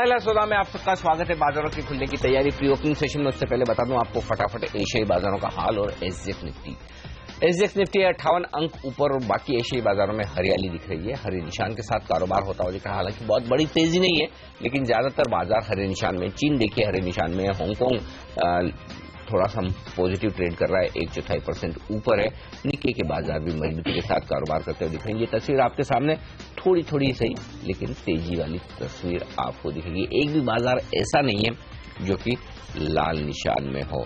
पहला सौदा में आप सबका स्वागत है। बाजारों की खुलने की तैयारी, प्री ओपनिंग सेशन में। उससे पहले बता दूं आपको फटाफट एशियाई बाजारों का हाल और एसजेएक्स निफ्टी 58 अंक ऊपर और बाकी एशियाई बाजारों में हरियाली दिख रही है। हरे निशान के साथ कारोबार होता हुआ दिख रहा है। हालांकि बहुत बड़ी तेजी नहीं है, लेकिन ज्यादातर बाजार हरे निशान में। चीन देखिए हरे निशान में है। हांगकांग थोड़ा सा पॉजिटिव ट्रेड कर रहा है, 1/4% ऊपर है। निक्के के बाजार भी मजबूती के साथ कारोबार करते हुए दिखेंगे। ये तस्वीर आपके सामने थोड़ी थोड़ी सही, लेकिन तेजी वाली तस्वीर आपको दिखेगी। एक भी बाजार ऐसा नहीं है जो कि लाल निशान में हो,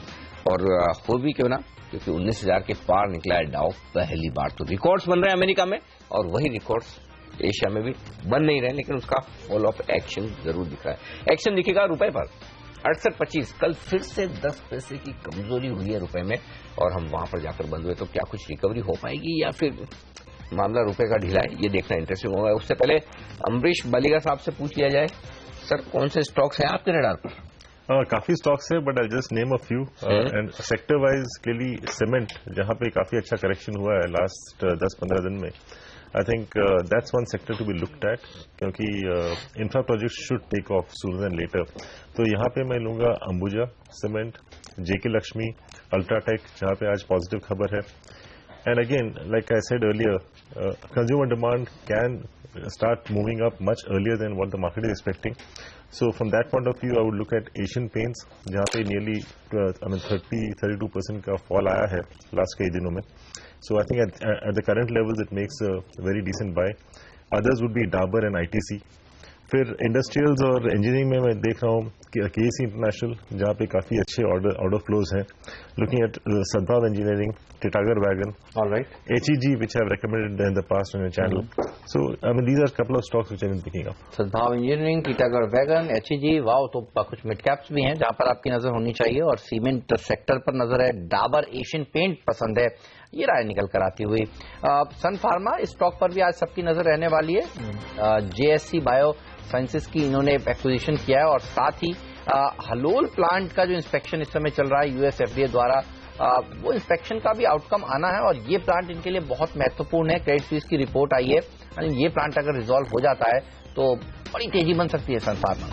और हो भी क्यों ना, क्योंकि 19,000 के पार निकला है डाउ पहली बार। तो रिकॉर्ड्स बन रहे हैं अमेरिका में, और वही रिकॉर्ड्स एशिया में भी बन नहीं रहे, लेकिन उसका फॉल ऑफ एक्शन जरूर दिख रहा है। एक्शन दिखेगा रुपए पर 68.25। कल फिर से 10 पैसे की कमजोरी हुई है रुपए में, और हम वहां पर जाकर बंद हुए। तो क्या कुछ रिकवरी हो पाएगी या फिर मामला रुपए का ढीला है, ये देखना इंटरेस्टिंग होगा। उससे पहले अम्बरीश बालिगा साहब से पूछ लिया जाए, सर कौन से स्टॉक्स हैं आपके रडार पर? काफी स्टॉक्स है, but I just name a few. And sector wise के लिए सीमेंट, जहां पे काफी अच्छा करेक्शन हुआ है लास्ट 10-15 दिन में, I think that's one sector to be looked at, क्योंकि infra project should take off sooner than later. तो यहाँ पे मैं लूंगा Ambuja Cement, JK Lakshmi, UltraTech, जहां पे आज पॉजिटिव खबर है। And again, like I said earlier, consumer demand can start moving up much earlier than what the market is expecting. So from that point of view, I would look at Asian Paints, जहाँ पे nearly 30-32% का fall आया है last कई दिनों में. So I think at the current levels, it makes a very decent buy. Others would be Dabur and ITC. फिर industrials और इंजीनियरिंग में मैं देख रहा हूँ कि केसी इंटरनेशनल, जहाँ पे काफी अच्छे ऑर्डर फ्लोज हैं। Looking at Sadbhav Engineering, Titagarh Wagon, alright, HEG, which I have recommended in the past on your channel. So I mean these are couple of stocks which I am picking up. Sadbhav Engineering, Titagarh Wagon, HEG, wow, तो कुछ mid caps भी हैं जहां पर आपकी नजर होनी चाहिए, और सीमेंट सेक्टर पर नजर है। डाबर एशियन पेंट पसंद है, ये राय निकल कर आती हुई। सन फार्मा, इस स्टॉक पर भी आज सबकी नजर रहने वाली है। JSC बायो साइंसेस की इन्होंने एक्विजिशन किया है, और साथ ही हलोल प्लांट का जो इंस्पेक्शन इस समय चल रहा है US FDA द्वारा, वो इंस्पेक्शन का भी आउटकम आना है, और ये प्लांट इनके लिए बहुत महत्वपूर्ण है। क्रेडिट स्विस की रिपोर्ट आई है, ये प्लांट अगर रिजॉल्व हो जाता है तो बड़ी तेजी बन सकती है। सन फार्मा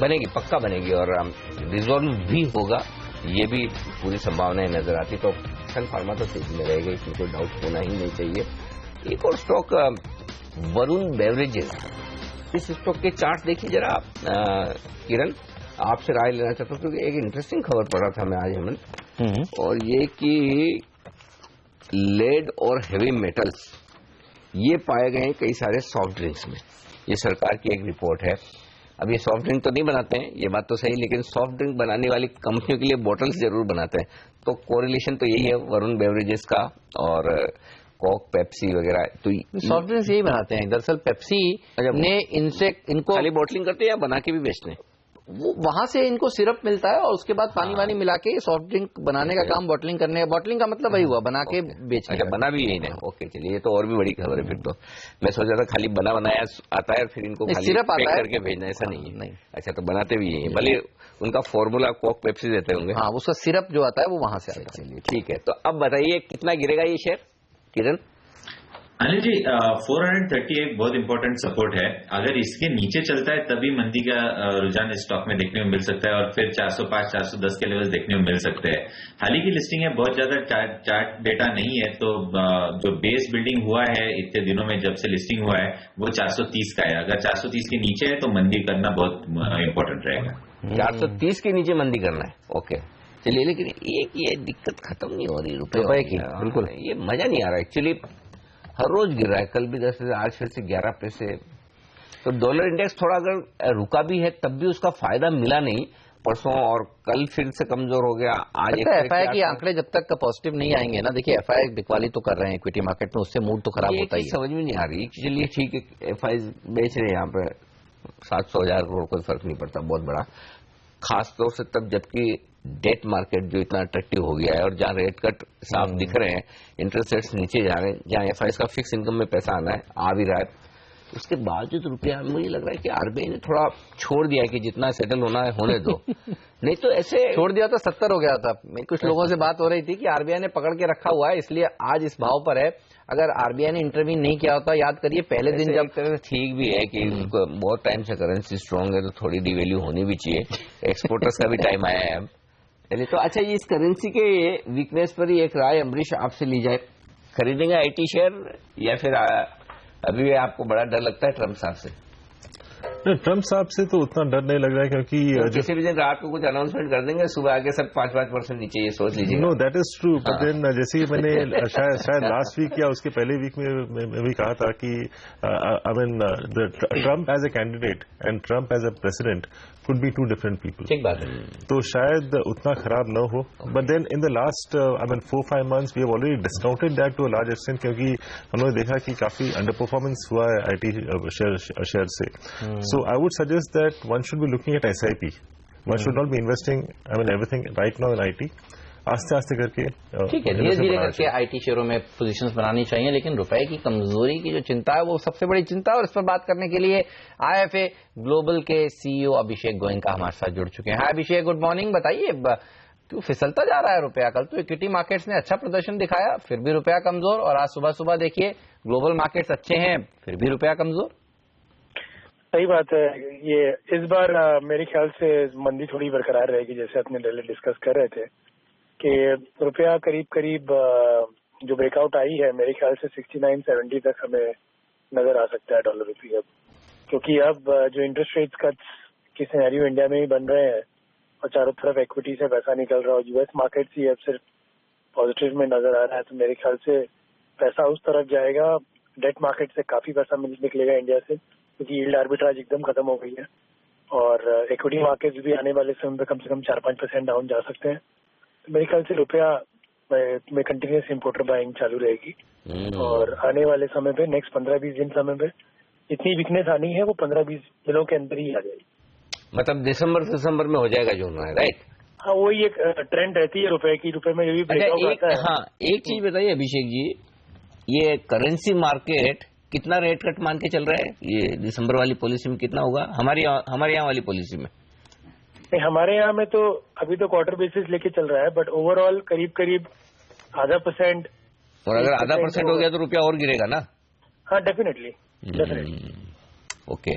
बनेगी, पक्का बनेगी, और रिजॉल्व भी होगा, ये भी पूरी संभावनाएं नजर आती। तो सन फार्मा तो तेजी में रहेगा, इसमें कोई डाउट होना ही नहीं चाहिए। एक और स्टॉक वरुण बेवरेजेस, इस स्टॉक के चार्ट देखिए जरा आप। किरण, आपसे राय लेना चाहता हूँ, क्योंकि एक इंटरेस्टिंग खबर पढ़ा था मैं आज हेमंत, और ये कि लेड और हेवी मेटल्स ये पाए गए कई सारे सॉफ्ट ड्रिंक्स में। ये सरकार की एक रिपोर्ट है। अब ये सॉफ्ट ड्रिंक तो नहीं बनाते हैं, ये बात तो सही, लेकिन सॉफ्ट ड्रिंक बनाने वाली कंपनियों के लिए बोटल्स जरूर बनाते हैं। तो कोरिलेशन तो यही है वरुण बेवरेजेस का और कोक, पेप्सी वगैरह। तो सॉफ्ट ड्रिंक्स यही बनाते हैं। दरअसल पेप्सी ने इनको खाली बॉटलिंग करते हैं या बना के भी बेचते हैं? वो वहां से इनको सिरप मिलता है, और उसके बाद पानी वानी मिला के सॉफ्ट ड्रिंक बनाने का काम बॉटलिंग करने का। बॉटलिंग का मतलब वही हुआ, बना के बेचने। अच्छा, बना भी यही ना। ओके, चलिए, ये तो और भी बड़ी खबर है फिर तो। मैं सोच रहा था खाली बना बनाया आता है और फिर इनको खाली सिरप पैक आता है करके भेजना, ऐसा नहीं है। नहीं, अच्छा, तो बनाते भी यही है, भले उनका फॉर्मूला कोक पेप्सी देते होंगे। हाँ, उसका सिरप जो आता है वो वहां से आता है। चलिए ठीक है, तो अब बताइए कितना गिरेगा ये शेयर, किरण? अनिल जी, 430 एक बहुत इंपॉर्टेंट सपोर्ट है। अगर इसके नीचे चलता है तभी मंदी का रुझान इस स्टॉक में देखने को मिल सकता है, और फिर 405-410 के लेवल देखने को मिल सकते हैं। हाल ही की लिस्टिंग है, बहुत ज्यादा चार्ट डेटा नहीं है, तो जो बेस बिल्डिंग हुआ है इतने दिनों में जब से लिस्टिंग हुआ है वो 430 का है। अगर 430 के नीचे है तो मंदी करना बहुत इंपॉर्टेंट रहेगा। 430 के नीचे मंदी करना है, ओके चलिए। लेकिन एक ये दिक्कत खत्म नहीं हो रही रुपए की, बिल्कुल ये मजा नहीं आ रहा एक्चुअली। हर रोज गिर रहा है, कल भी 10 पैसे, आज फिर से 11 पैसे। तो डॉलर इंडेक्स थोड़ा अगर रुका भी है तब भी उसका फायदा मिला नहीं परसों, और कल फिर से कमजोर हो गया। आज FI के आंकड़े जब तक पॉजिटिव नहीं आएंगे ना, देखिए FI बिकवाली तो कर रहे हैं इक्विटी मार्केट में, उससे मूड तो खराब होता ही है। समझ में नहीं आ रही। चलिए ठीक है, FI बेच रहे हैं यहाँ पे 700,000 करोड़, कोई फर्क नहीं पड़ता बहुत बड़ा, खासतौर से तब जबकि डेट मार्केट जो इतना अट्रैक्टिव हो गया है, और जहां रेट कट साफ दिख रहे हैं, इंटरेस्ट रेट्स नीचे जा रहे हैं, जहां FIs का फिक्स इनकम में पैसा आना है, आ भी रहा है। उसके बावजूद रुपया, मुझे लग रहा है कि आरबीआई ने थोड़ा छोड़ दिया कि जितना सेटल होना है होने दो। नहीं तो ऐसे छोड़ दिया तो 70 हो गया था। कुछ लोगों से बात हो रही थी कि आरबीआई ने पकड़ के रखा हुआ है, इसलिए आज इस भाव पर है। अगर आरबीआई ने इंटरवीन नहीं किया होता, याद करिए पहले दिन जब, तरह ठीक भी है कि बहुत टाइम से करेंसी स्ट्रांग है तो थोड़ी डिवैल्यू होनी भी चाहिए, एक्सपोर्टर्स का भी टाइम आया है अब। चलिए, तो अच्छा, ये इस करेंसी के वीकनेस पर ही एक राय अमरीश आपसे ली जाए, खरीदेंगे आईटी शेयर या फिर अभी आपको बड़ा डर लगता है ट्रम्प साहब से? ट्रम्प साहब से तो उतना डर नहीं लग रहा है, क्योंकि किसी भी दिन रात को कुछ अनाउंसमेंट कर देंगे, सुबह आके सब 5% नीचे, ये सोच लीजिए। No, that is true, but then जैसे ही मैंने शायद लास्ट वीक या उसके पहले वीक में भी कहा था कि I mean Trump as a candidate and Trump as a president could be two different people. ठीक बात है। तो शायद उतना खराब न हो, but then in the last 4-5 months we have already discounted that to a large extent, क्योंकि हमने देखा कि काफी अंडर परफॉर्मेंस हुआ है आईटी शेयर से। So I would suggest that one should be looking at SIP, one should not be investing everything right now in IT. आस्ते आस्ते करके, ठीक है, धीरे धीरे करके आईटी शेयरों में पोजीशंस बनानी चाहिए, लेकिन रुपए की कमजोरी की जो चिंता है वो सबसे बड़ी चिंता है। और इस पर बात करने के लिए IFA ग्लोबल के CEO अभिषेक गोयनका हमारे साथ जुड़ चुके हैं। हाय अभिषेक, गुड मॉर्निंग। बताइए क्यों फिसलता जा रहा है रुपया? कल तो इक्विटी मार्केट्स ने अच्छा प्रदर्शन दिखाया, फिर भी रुपया कमजोर, और आज सुबह सुबह देखिए ग्लोबल मार्केट्स अच्छे हैं, फिर भी रुपया कमजोर। सही बात है। ये इस बार मेरे ख्याल से मंदी थोड़ी बरकरार रहेगी, जैसे अपने पहले डिस्कस कर रहे थे कि रुपया करीब जो ब्रेकआउट आई है, मेरे ख्याल से 69-70 तक हमें नजर आ सकता है डॉलर रुपये, क्योंकि अब जो इंटरेस्ट रेट कट्स की सिनेरियो इंडिया में ही बन रहे हैं और चारों तरफ इक्विटी से पैसा निकल रहा है और यूएस मार्केट ही अब सिर्फ पॉजिटिव में नजर आ रहा है, तो मेरे ख्याल से पैसा उस तरफ जाएगा। डेट मार्केट से काफी पैसा निकलेगा इंडिया से, क्योंकि यील्ड आर्बिट्राज एकदम खत्म हो गई है, और इक्विटी मार्केट्स भी आने वाले समय में कम से कम 4-5% डाउन जा सकते हैं। मेरे ख्याल से रुपया में कंटिन्यूस इम्पोर्टर बाइंग चालू रहेगी, और आने वाले समय पे नेक्स्ट 15-20 दिन समय पे इतनी वीकनेस आनी है वो 15-20 दिनों के अंदर ही आ जाएगी। मतलब दिसंबर में हो जाएगा जो होना है, राइट? हाँ, वही एक ट्रेंड रहती है रुपए की, रुपए में भी ब्रेकआउट आता है। हाँ, एक चीज बताइए अभिषेक जी, ये करेंसी मार्केट कितना रेट कट मान के चल रहा है? ये दिसंबर वाली पॉलिसी में कितना होगा हमारे यहाँ वाली पॉलिसी में? हमारे यहाँ में तो अभी तो क्वार्टर बेसिस लेके चल रहा है, बट ओवरऑल करीब 0.5%। और अगर 0.5% हो गया तो रुपया और गिरेगा ना? हाँ, डेफिनेटली। ओके,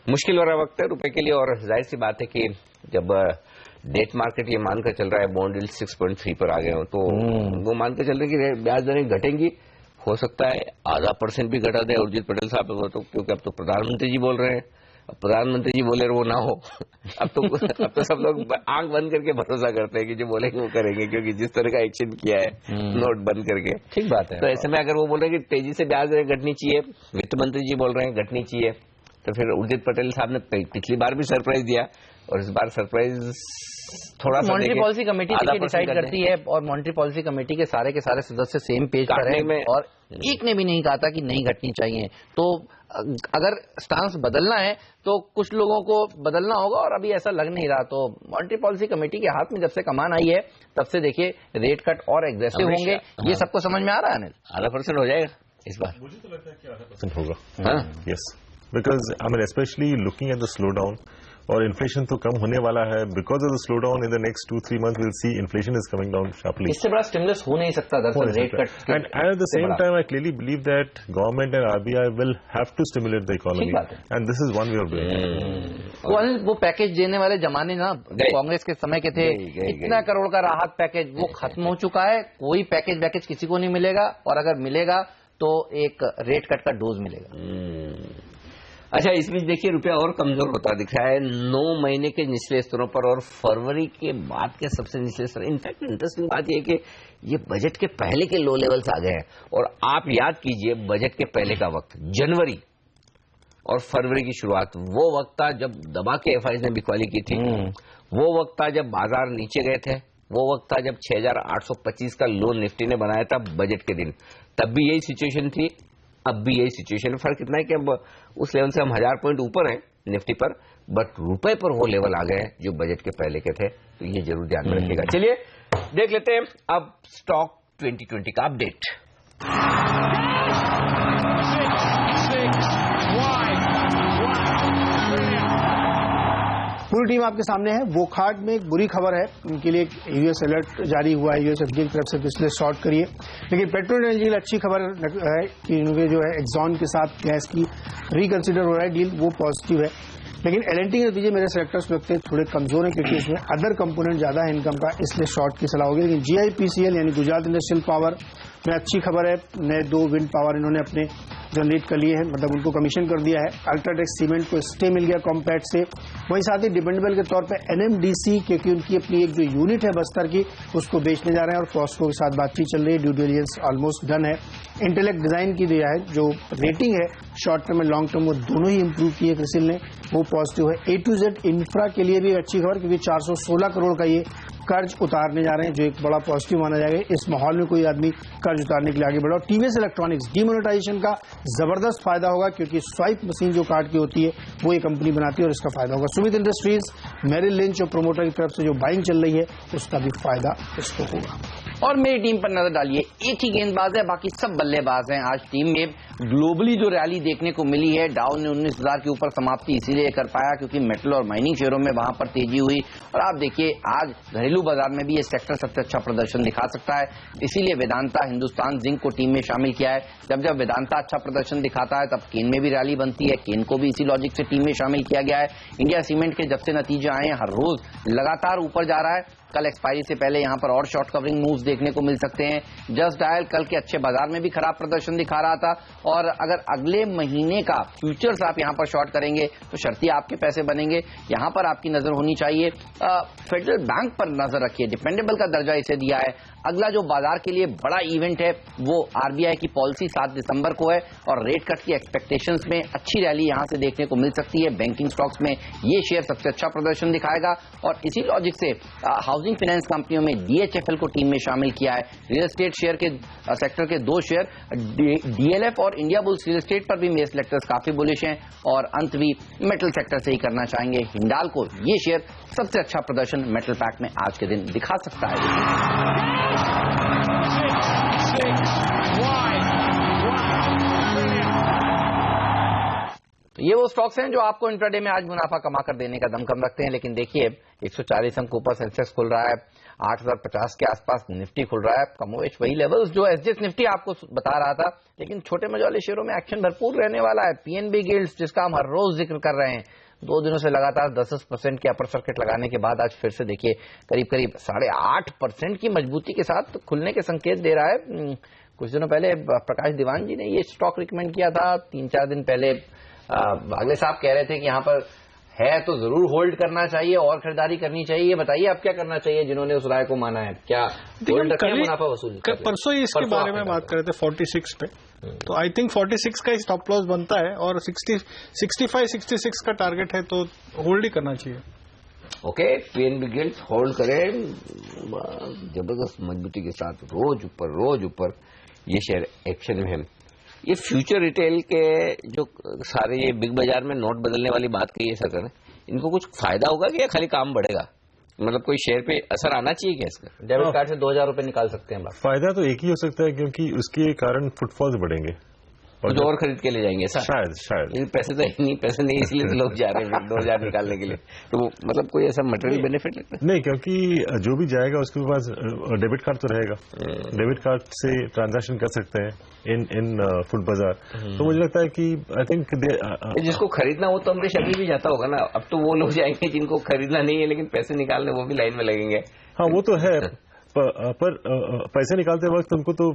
मुश्किल वाला वक्त है रुपए के लिए, और जाहिर सी बात है कि जब डेट मार्केट ये मानकर चल रहा है बॉन्ड यील्ड 6.3 पर आ गए हो, तो वो मानकर चल रहे हैं कि ब्याज दरें घटेंगी। हो सकता है 0.5% भी घटा दे उर्जित पटेल साहब, तो क्योंकि अब तो प्रधानमंत्री जी बोल रहे हैं, प्रधानमंत्री जी बोले वो ना हो। अब तो सब लोग आंख बंद करके भरोसा करते हैं कि जो बोलेंगे वो करेंगे, क्योंकि जिस तरह का एक्शन किया है नोट बंद करके। ठीक बात है। तो ऐसे में अगर वो बोल रहे हैं कि तेजी से ब्याज दरें घटनी चाहिए, वित्त मंत्री जी बोल रहे हैं घटनी चाहिए, तो फिर उर्जित पटेल साहब ने पिछली बार भी सरप्राइज दिया, और इस बार सरप्राइज थोड़ा सा मॉनेटरी पॉलिसी कमेटी डिसाइड करती है, और मॉनेटरी पॉलिसी कमेटी के सारे सदस्य सेम पेज पर हैं, और एक ने भी नहीं कहा था कि नहीं घटनी चाहिए। तो अगर स्टांस बदलना है तो कुछ लोगों को बदलना होगा, और अभी ऐसा लग नहीं रहा। तो मॉनेटरी पॉलिसी कमेटी के हाथ में जब से कमान आई है तब से देखिए रेट कट और एग्रेसिव होंगे, ये सबको समझ में आ रहा है। अनिल, 0.5% हो जाएगा इस बार? मुझे तो लगता है कि 0.5% होगा। Yes, because I mean specially looking at the slow down, और इन्फ्लेशन तो कम होने वाला है because of the slow down. In the next 2-3 months will see inflation is coming down sharply. इससे बड़ा स्टिमुलस हो नहीं सकता दरअसल rate cut. And at the same time I clearly believe that government and RBI will have to stimulate the economy, and this is one way of doing. वो package देने वाले जमाने ना कांग्रेस के समय के थे, इतना करोड़ का राहत पैकेज, वो खत्म हो चुका है। कोई पैकेज किसी को नहीं मिलेगा, और अगर मिलेगा तो एक रेट कट का डोज मिलेगा। अच्छा, इस बीच देखिए रुपया और कमजोर होता दिख रहा है 9 महीने के निचले स्तरों पर, और फरवरी के बाद के सबसे निचले स्तर। इनफैक्ट इंटरेस्टिंग बात यह है कि ये बजट के पहले के लो लेवल्स आ गए हैं, और आप याद कीजिए बजट के पहले का वक्त जनवरी और फरवरी की शुरुआत, वो वक्त था जब दबा के FIs ने बिकवाली की थी, वो वक्त था जब बाजार नीचे गए थे, वो वक्त था जब 6,825 का लो निफ्टी ने बनाया था बजट के दिन। तब भी यही सिचुएशन थी, अब भी यही सिचुएशन है। फर्क इतना है कि अब उस लेवल से हम 1000 पॉइंट ऊपर हैं निफ्टी पर, बट रुपए पर वो लेवल आ गए जो बजट के पहले के थे, तो ये जरूर ध्यान में रखिएगा। चलिए देख लेते हैं अब स्टॉक 2020 का अपडेट। 6, 6, 1 टीम आपके सामने है। वोकहार्ट में एक बुरी खबर है, उनके लिए यूएस अलर्ट जारी हुआ है यूएसएफडी की तरफ से, पिछले शॉर्ट करिए। लेकिन पेट्रोल एनर्जी के लिए अच्छी खबर है कि उनके जो है एक्सॉन के साथ गैस की रिकंसिडर हो रहा है डील, वो पॉजिटिव है। लेकिन एलएनटी के नतीजे मेरे सेलेक्टर्स लगते हैं थोड़े कमजोर हैं, क्योंकि इसमें अदर कंपोनेंट ज्यादा है इनकम का, इसलिए शॉर्ट की सलाह होगी। लेकिन जीआईपीसीएल यानी गुजरात इंडस्ट्रियल पावर में अच्छी खबर है, नए 2 विंड पावर इन्होंने अपने जनरेट कर लिए हैं, मतलब उनको कमीशन कर दिया है। अल्ट्राटेक सीमेंट को स्टे मिल गया कॉम्पैट से। वहीं साथ ही डिपेंडेबल के तौर पे एनएमडीसी, क्योंकि उनकी अपनी एक जो यूनिट है बस्तर की, उसको बेचने जा रहे हैं और फॉस्को के साथ बातचीत चल रही है, ड्यू डिलिजेंस ऑलमोस्ट डन है। इंटेलेक्ट डिजाइन की दिया है जो रेटिंग है शॉर्ट टर्म और लॉन्ग टर्म, वो दोनों ही इंप्रूव किए क्रिसिल ने, वो पॉजिटिव है। A to Z इंफ्रा के लिए भी अच्छी खबर, क्योंकि 416 करोड़ का ये कर्ज उतारने जा रहे हैं, जो एक बड़ा पॉजिटिव माना जाएगा। इस माहौल में कोई आदमी कर्ज उतारने के लिए आगे बढ़ा। और टीवीएस इलेक्ट्रॉनिक्स डीमोनेटाइजेशन का जबरदस्त फायदा होगा, क्योंकि स्वाइप मशीन जो कार्ड की होती है वो ये कंपनी बनाती है और इसका फायदा होगा। सुमित इंडस्ट्रीज, मेरिल लिंच और प्रोमोटर की तरफ से जो बाइंग चल रही है उसका भी फायदा इसको होगा। और मेरी टीम पर नजर डालिए, एक ही गेंदबाज है, बाकी सब बल्लेबाज हैं। आज टीम में ग्लोबली जो रैली देखने को मिली है, डाउ ने 19,000 के ऊपर समाप्ति इसीलिए कर पाया क्योंकि मेटल और माइनिंग शेयरों में वहां पर तेजी हुई। और आप देखिए आज घरेलू बाजार में भी ये सेक्टर सबसे अच्छा प्रदर्शन दिखा सकता है, इसीलिए वेदांता हिंदुस्तान जिंक को टीम में शामिल किया है। जब वेदांता अच्छा प्रदर्शन दिखाता है तब केन में भी रैली बनती है, केन को भी इसी लॉजिक से टीम में शामिल किया गया है। इंडिया सीमेंट के जब से नतीजे आए हैं, हर रोज लगातार ऊपर जा रहा है। कल एक्सपायरी से पहले यहां पर और शॉर्ट कवरिंग मूव्स देखने को मिल सकते हैं। जस्ट डायल कल के अच्छे बाजार में भी खराब प्रदर्शन दिखा रहा था, और अगर अगले महीने का फ्यूचर्स आप यहां पर शॉर्ट करेंगे तो शर्ती आपके पैसे बनेंगे। यहां पर आपकी नजर होनी चाहिए। फेडरल बैंक पर नजर रखिए, डिपेंडेबल का दर्जा इसे दिया है। अगला जो बाजार के लिए बड़ा इवेंट है वो आरबीआई की पॉलिसी 7 दिसंबर को है, और रेट कट की एक्सपेक्टेशंस में अच्छी रैली यहां से देखने को मिल सकती है। बैंकिंग स्टॉक्स में ये शेयर सबसे अच्छा प्रदर्शन दिखाएगा, और इसी लॉजिक से हाउसिंग फाइनेंस कंपनियों में डीएचएफएल को टीम में शामिल किया है। रियल एस्टेट शेयर के सेक्टर के 2 शेयर डीएलएफ और इंडिया बुल्स रियल एस्टेट पर भी मेरे सेलेक्टर्स काफी बुलिश हैं, और अंत भी मेटल सेक्टर से ही करना चाहेंगे। हिंडाल को ये शेयर सबसे अच्छा प्रदर्शन मेटल पैक में आज के दिन दिखा सकता है। तो ये वो स्टॉक्स हैं जो आपको इंट्राडे में आज मुनाफा कमा कर देने का दमखम रखते हैं। लेकिन देखिए 140 अंक ऊपर सेंसेक्स खुल रहा है, 8,050 के आसपास निफ्टी खुल रहा है, कमोवेश वही लेवल्स जो एसजीएस निफ्टी आपको बता रहा था। लेकिन छोटे मजे वाले शेयरों में एक्शन भरपूर रहने वाला है। पीएनबी गिल्ड्स, जिसका हम हर रोज जिक्र कर रहे हैं, 2 दिनों से लगातार 10% के अपर सर्किट लगाने के बाद आज फिर से देखिए करीब 8.5% की मजबूती के साथ खुलने के संकेत दे रहा है। कुछ दिनों पहले प्रकाश दीवान जी ने ये स्टॉक रिकमेंड किया था, 3-4 दिन पहले अगले साहब कह रहे थे कि यहाँ पर है तो जरूर होल्ड करना चाहिए और खरीदारी करनी चाहिए। ये बताइए आप क्या करना चाहिए जिन्होंने उस राय को माना है, क्या होल्ड रखें, मुनाफा वसूल? परसों ही इसके बारे में बात कर रहे थे 46 पे, तो आई थिंक 46 का स्टॉप लॉस बनता है, और 65-66 का टारगेट है, तो होल्ड ही करना चाहिए। ओके, पीएनबी गिल्ड्स होल्ड करें जबरदस्त मजबूती के साथ, रोज ऊपर ये शेयर एक्शन में है। ये फ्यूचर रिटेल के जो सारे ये बिग बाजार में नोट बदलने वाली बात कही है सरकार ने, इनको कुछ फायदा होगा कि या खाली काम बढ़ेगा? मतलब कोई शेयर पे असर आना चाहिए क्या इसका? डेबिट कार्ड से 2,000 रुपए निकाल सकते हैं। फायदा तो एक ही हो सकता है, क्योंकि उसके कारण फुटफॉल्स बढ़ेंगे जो और खरीद के ले जाएंगे सर। शायद पैसे तो नहीं, पैसे नहीं, इसलिए तो लोग जा रहे हैं 2,000 निकालने के लिए। तो मतलब कोई ऐसा मटेरियल बेनिफिट लगता है? नहीं, क्योंकि जो भी जाएगा उसके पास डेबिट कार्ड तो रहेगा, डेबिट कार्ड से ट्रांजैक्शन कर सकते हैं इन फुट बाजार। तो मुझे लगता है कि आई थिंक जिसको खरीदना हो तो अमरीश अभी भी जाता होगा ना। अब तो वो लोग जाएंगे जिनको खरीदना नहीं है, लेकिन पैसे निकालने वो भी लाइन में लगेंगे। हाँ, वो तो है, पर पैसे निकालते वक्त उनको तो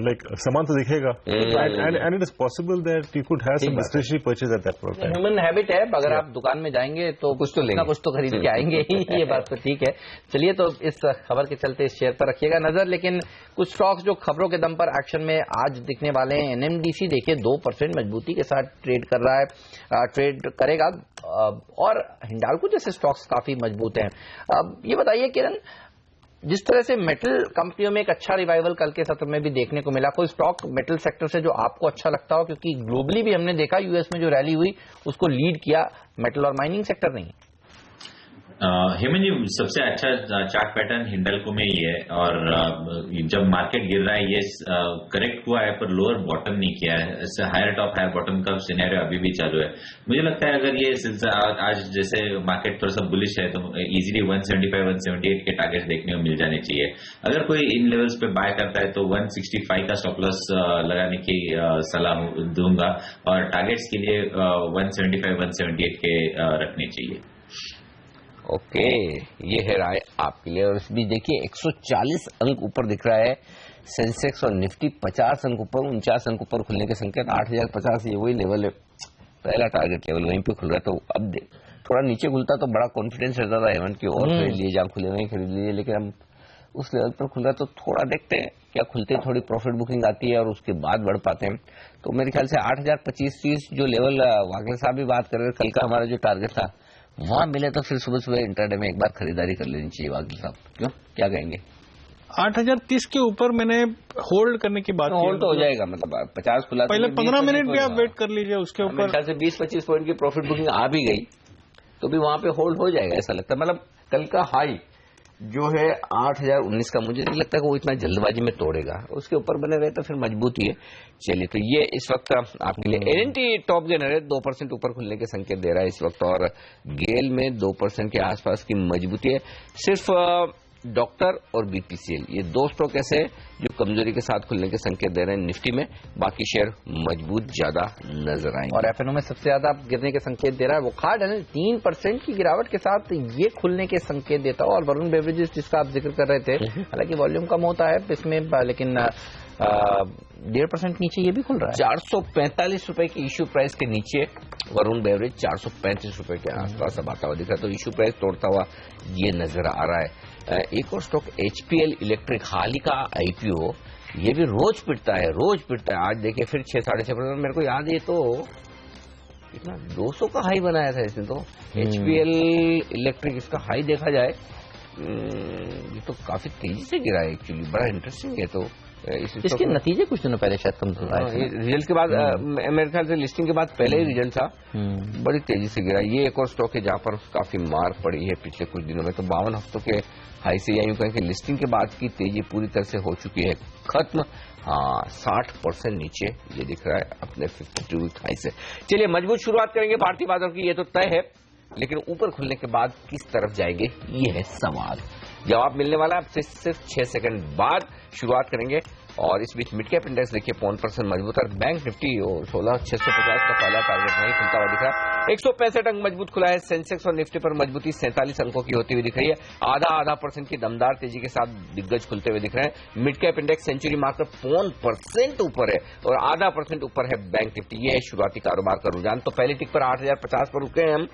लाइक सामान तो दिखेगा, and it is possible that you could have some discretionary purchase at that point. Human habit है, अगर आप दुकान में जाएंगे तो कुछ तो लेंगे, कुछ तो खरीद के आएंगे ही। ये बात तो ठीक है। चलिए, तो इस खबर के चलते इस शेयर पर रखिएगा नजर। लेकिन कुछ स्टॉक्स जो खबरों के दम पर एक्शन में आज दिखने वाले हैं, एनएमडीसी देखिए 2% मजबूती के साथ ट्रेड कर रहा है, ट्रेड करेगा, और हिंडाल्को जैसे स्टॉक्स काफी मजबूत हैं। अब ये बताइए किरण, जिस तरह से मेटल कंपनियों में एक अच्छा रिवाइवल कल के सत्र में भी देखने को मिला, कोई स्टॉक मेटल सेक्टर से जो आपको अच्छा लगता हो? क्योंकि ग्लोबली भी हमने देखा यूएस में जो रैली हुई उसको लीड किया मेटल और माइनिंग सेक्टर नहीं। हेमंत जी, सबसे अच्छा चार्ट पैटर्न हिंडल्को में ही है और जब मार्केट गिर रहा है ये करेक्ट हुआ है पर लोअर बॉटम नहीं किया है। हायर टॉप हायर बॉटम का सिनेरियो अभी भी चालू है। मुझे लगता है अगर ये सिलसिला आज जैसे मार्केट थोड़ा सा बुलिश है तो इजीली 175 178 के टारगेट देखने को मिल जाने चाहिए। अगर कोई इन लेवल्स पे बाय करता है तो 165 का स्टॉप लॉस लगाने की सलाह दूंगा और टारगेट्स के लिए 175 178 के रखने चाहिए। ओके, ये है राय आपके लिए। और इसमें देखिए 140 अंक ऊपर दिख रहा है सेंसेक्स और निफ्टी 50 अंक ऊपर, 49 अंक ऊपर खुलने के संकेत। 8050 ये वही लेवल है, पहला टारगेट लेवल वहीं पे खुल रहा है। तो अब थोड़ा नीचे खुलता तो बड़ा कॉन्फिडेंस रहता था हेमंत की और खरीद लिए, जहाँ खुले वहीं खरीद लीजिए, लेकिन हम उस लेवल पर खुल रहा है तो थोड़ा देखते हैं क्या खुलते थोड़ी प्रॉफिट बुकिंग आती है और उसके बाद बढ़ पाते हैं। तो मेरे ख्याल से 8025 जो लेवल वागले साहब भी बात कर रहे थे, कल का हमारा जो टारगेट था वहां मिले तो फिर सुबह सुबह इंटरडे में एक बार खरीदारी कर लेनी चाहिए वागिल साहब, क्यों, क्या कहेंगे? 8030 के ऊपर मैंने होल्ड करने की बात की। होल्ड तो हो जाएगा, मतलब 50 खुला, पहले 15 मिनट भी आप वेट कर लीजिए, उसके ऊपर से 20-25 पॉइंट की प्रॉफिट बुकिंग आ भी गई तो भी वहां पे होल्ड हो जाएगा ऐसा लगता है। मतलब कल का हाई जो है 8019 का, मुझे नहीं लगता कि वो इतना जल्दबाजी में तोड़ेगा, उसके ऊपर बने रहे तो फिर मजबूती है। चलिए, तो ये इस वक्त आपके लिए एल&टी टॉप गेनर है, 2% ऊपर खुलने के संकेत दे रहा है इस वक्त, और गेल में 2% के आसपास की मजबूती है। सिर्फ डॉक्टर और बीपीसीएल ये दो स्टॉक ऐसे जो कमजोरी के साथ खुलने के संकेत दे रहे हैं निफ्टी में, बाकी शेयर मजबूत ज्यादा नजर आएंगे। और एफएनओ में सबसे ज्यादा गिरने के संकेत दे रहा है वो खाड है, 3% की गिरावट के साथ ये खुलने के संकेत देता है। और वरुण बेवरेजेस जिसका आप जिक्र कर रहे थे, हालांकि वॉल्यूम कम होता है इसमें, लेकिन 1.5% नीचे ये भी खुल रहा है। 445 रुपए की इश्यू प्राइस के नीचे वरुण बेवरेज 435 रुपए के आसपास अब आता हुआ दिख रहा है, तो इश्यू प्राइस तोड़ता हुआ ये नजर आ रहा है। एक और स्टॉक एचपीएल इलेक्ट्रिक, हाल ही का आईपीओ, ये भी रोज पिटता है। आज देखिए फिर 6-6.5%, मेरे को याद है तो इतना 200 का हाई बनाया था इसने तो। एचपीएल इलेक्ट्रिक, इसका हाई देखा जाए ये तो काफी तेजी से गिरा है एक्चुअली, बड़ा इंटरेस्टिंग है। तो इसके नतीजे कुछ दिनों पहले शायद कमजोर आए, रिजल्ट के बाद मेरे ख्याल से लिस्टिंग के बाद पहले ही रिजल्ट था, बड़ी तेजी से गिरा। ये एक और स्टॉक है जहां पर काफी मार पड़ी है पिछले कुछ दिनों में, तो 52 हफ्तों के हाई से, या यूं कहें कि लिस्टिंग के बाद की तेजी पूरी तरह से हो चुकी है खत्म। हाँ, 60% नीचे ये दिख रहा है अपने 52 वीक हाई से। चलिए, मजबूत शुरुआत करेंगे भारतीय बाजार की, ये तो तय है, लेकिन ऊपर खुलने के बाद किस तरफ जाएंगे ये है सवाल। जवाब मिलने वाला है सिर्फ 6 सेकंड बाद। शुरुआत करेंगे और इस बीच मिड कैप इंडेक्स देखिए 5% मजबूत है। बैंक निफ्टी 16,650 का पहला टारगेट नहीं खुलता हुआ दिख रहा है। 165 अंक मजबूत खुला है। सेंसेक्स और निफ्टी पर मजबूती 47 अंकों की होती हुई दिख रही है। आधा % की दमदार तेजी के साथ दिग्गज खुलते हुए दिख रहे हैं। Mid cap index century marker 5% ऊपर है और 0.5% ऊपर है बैंक निफ्टी। ये है शुरुआती कारोबार का रुझान। तो पहली टिक पर 8,050 पर रुके हैं हम,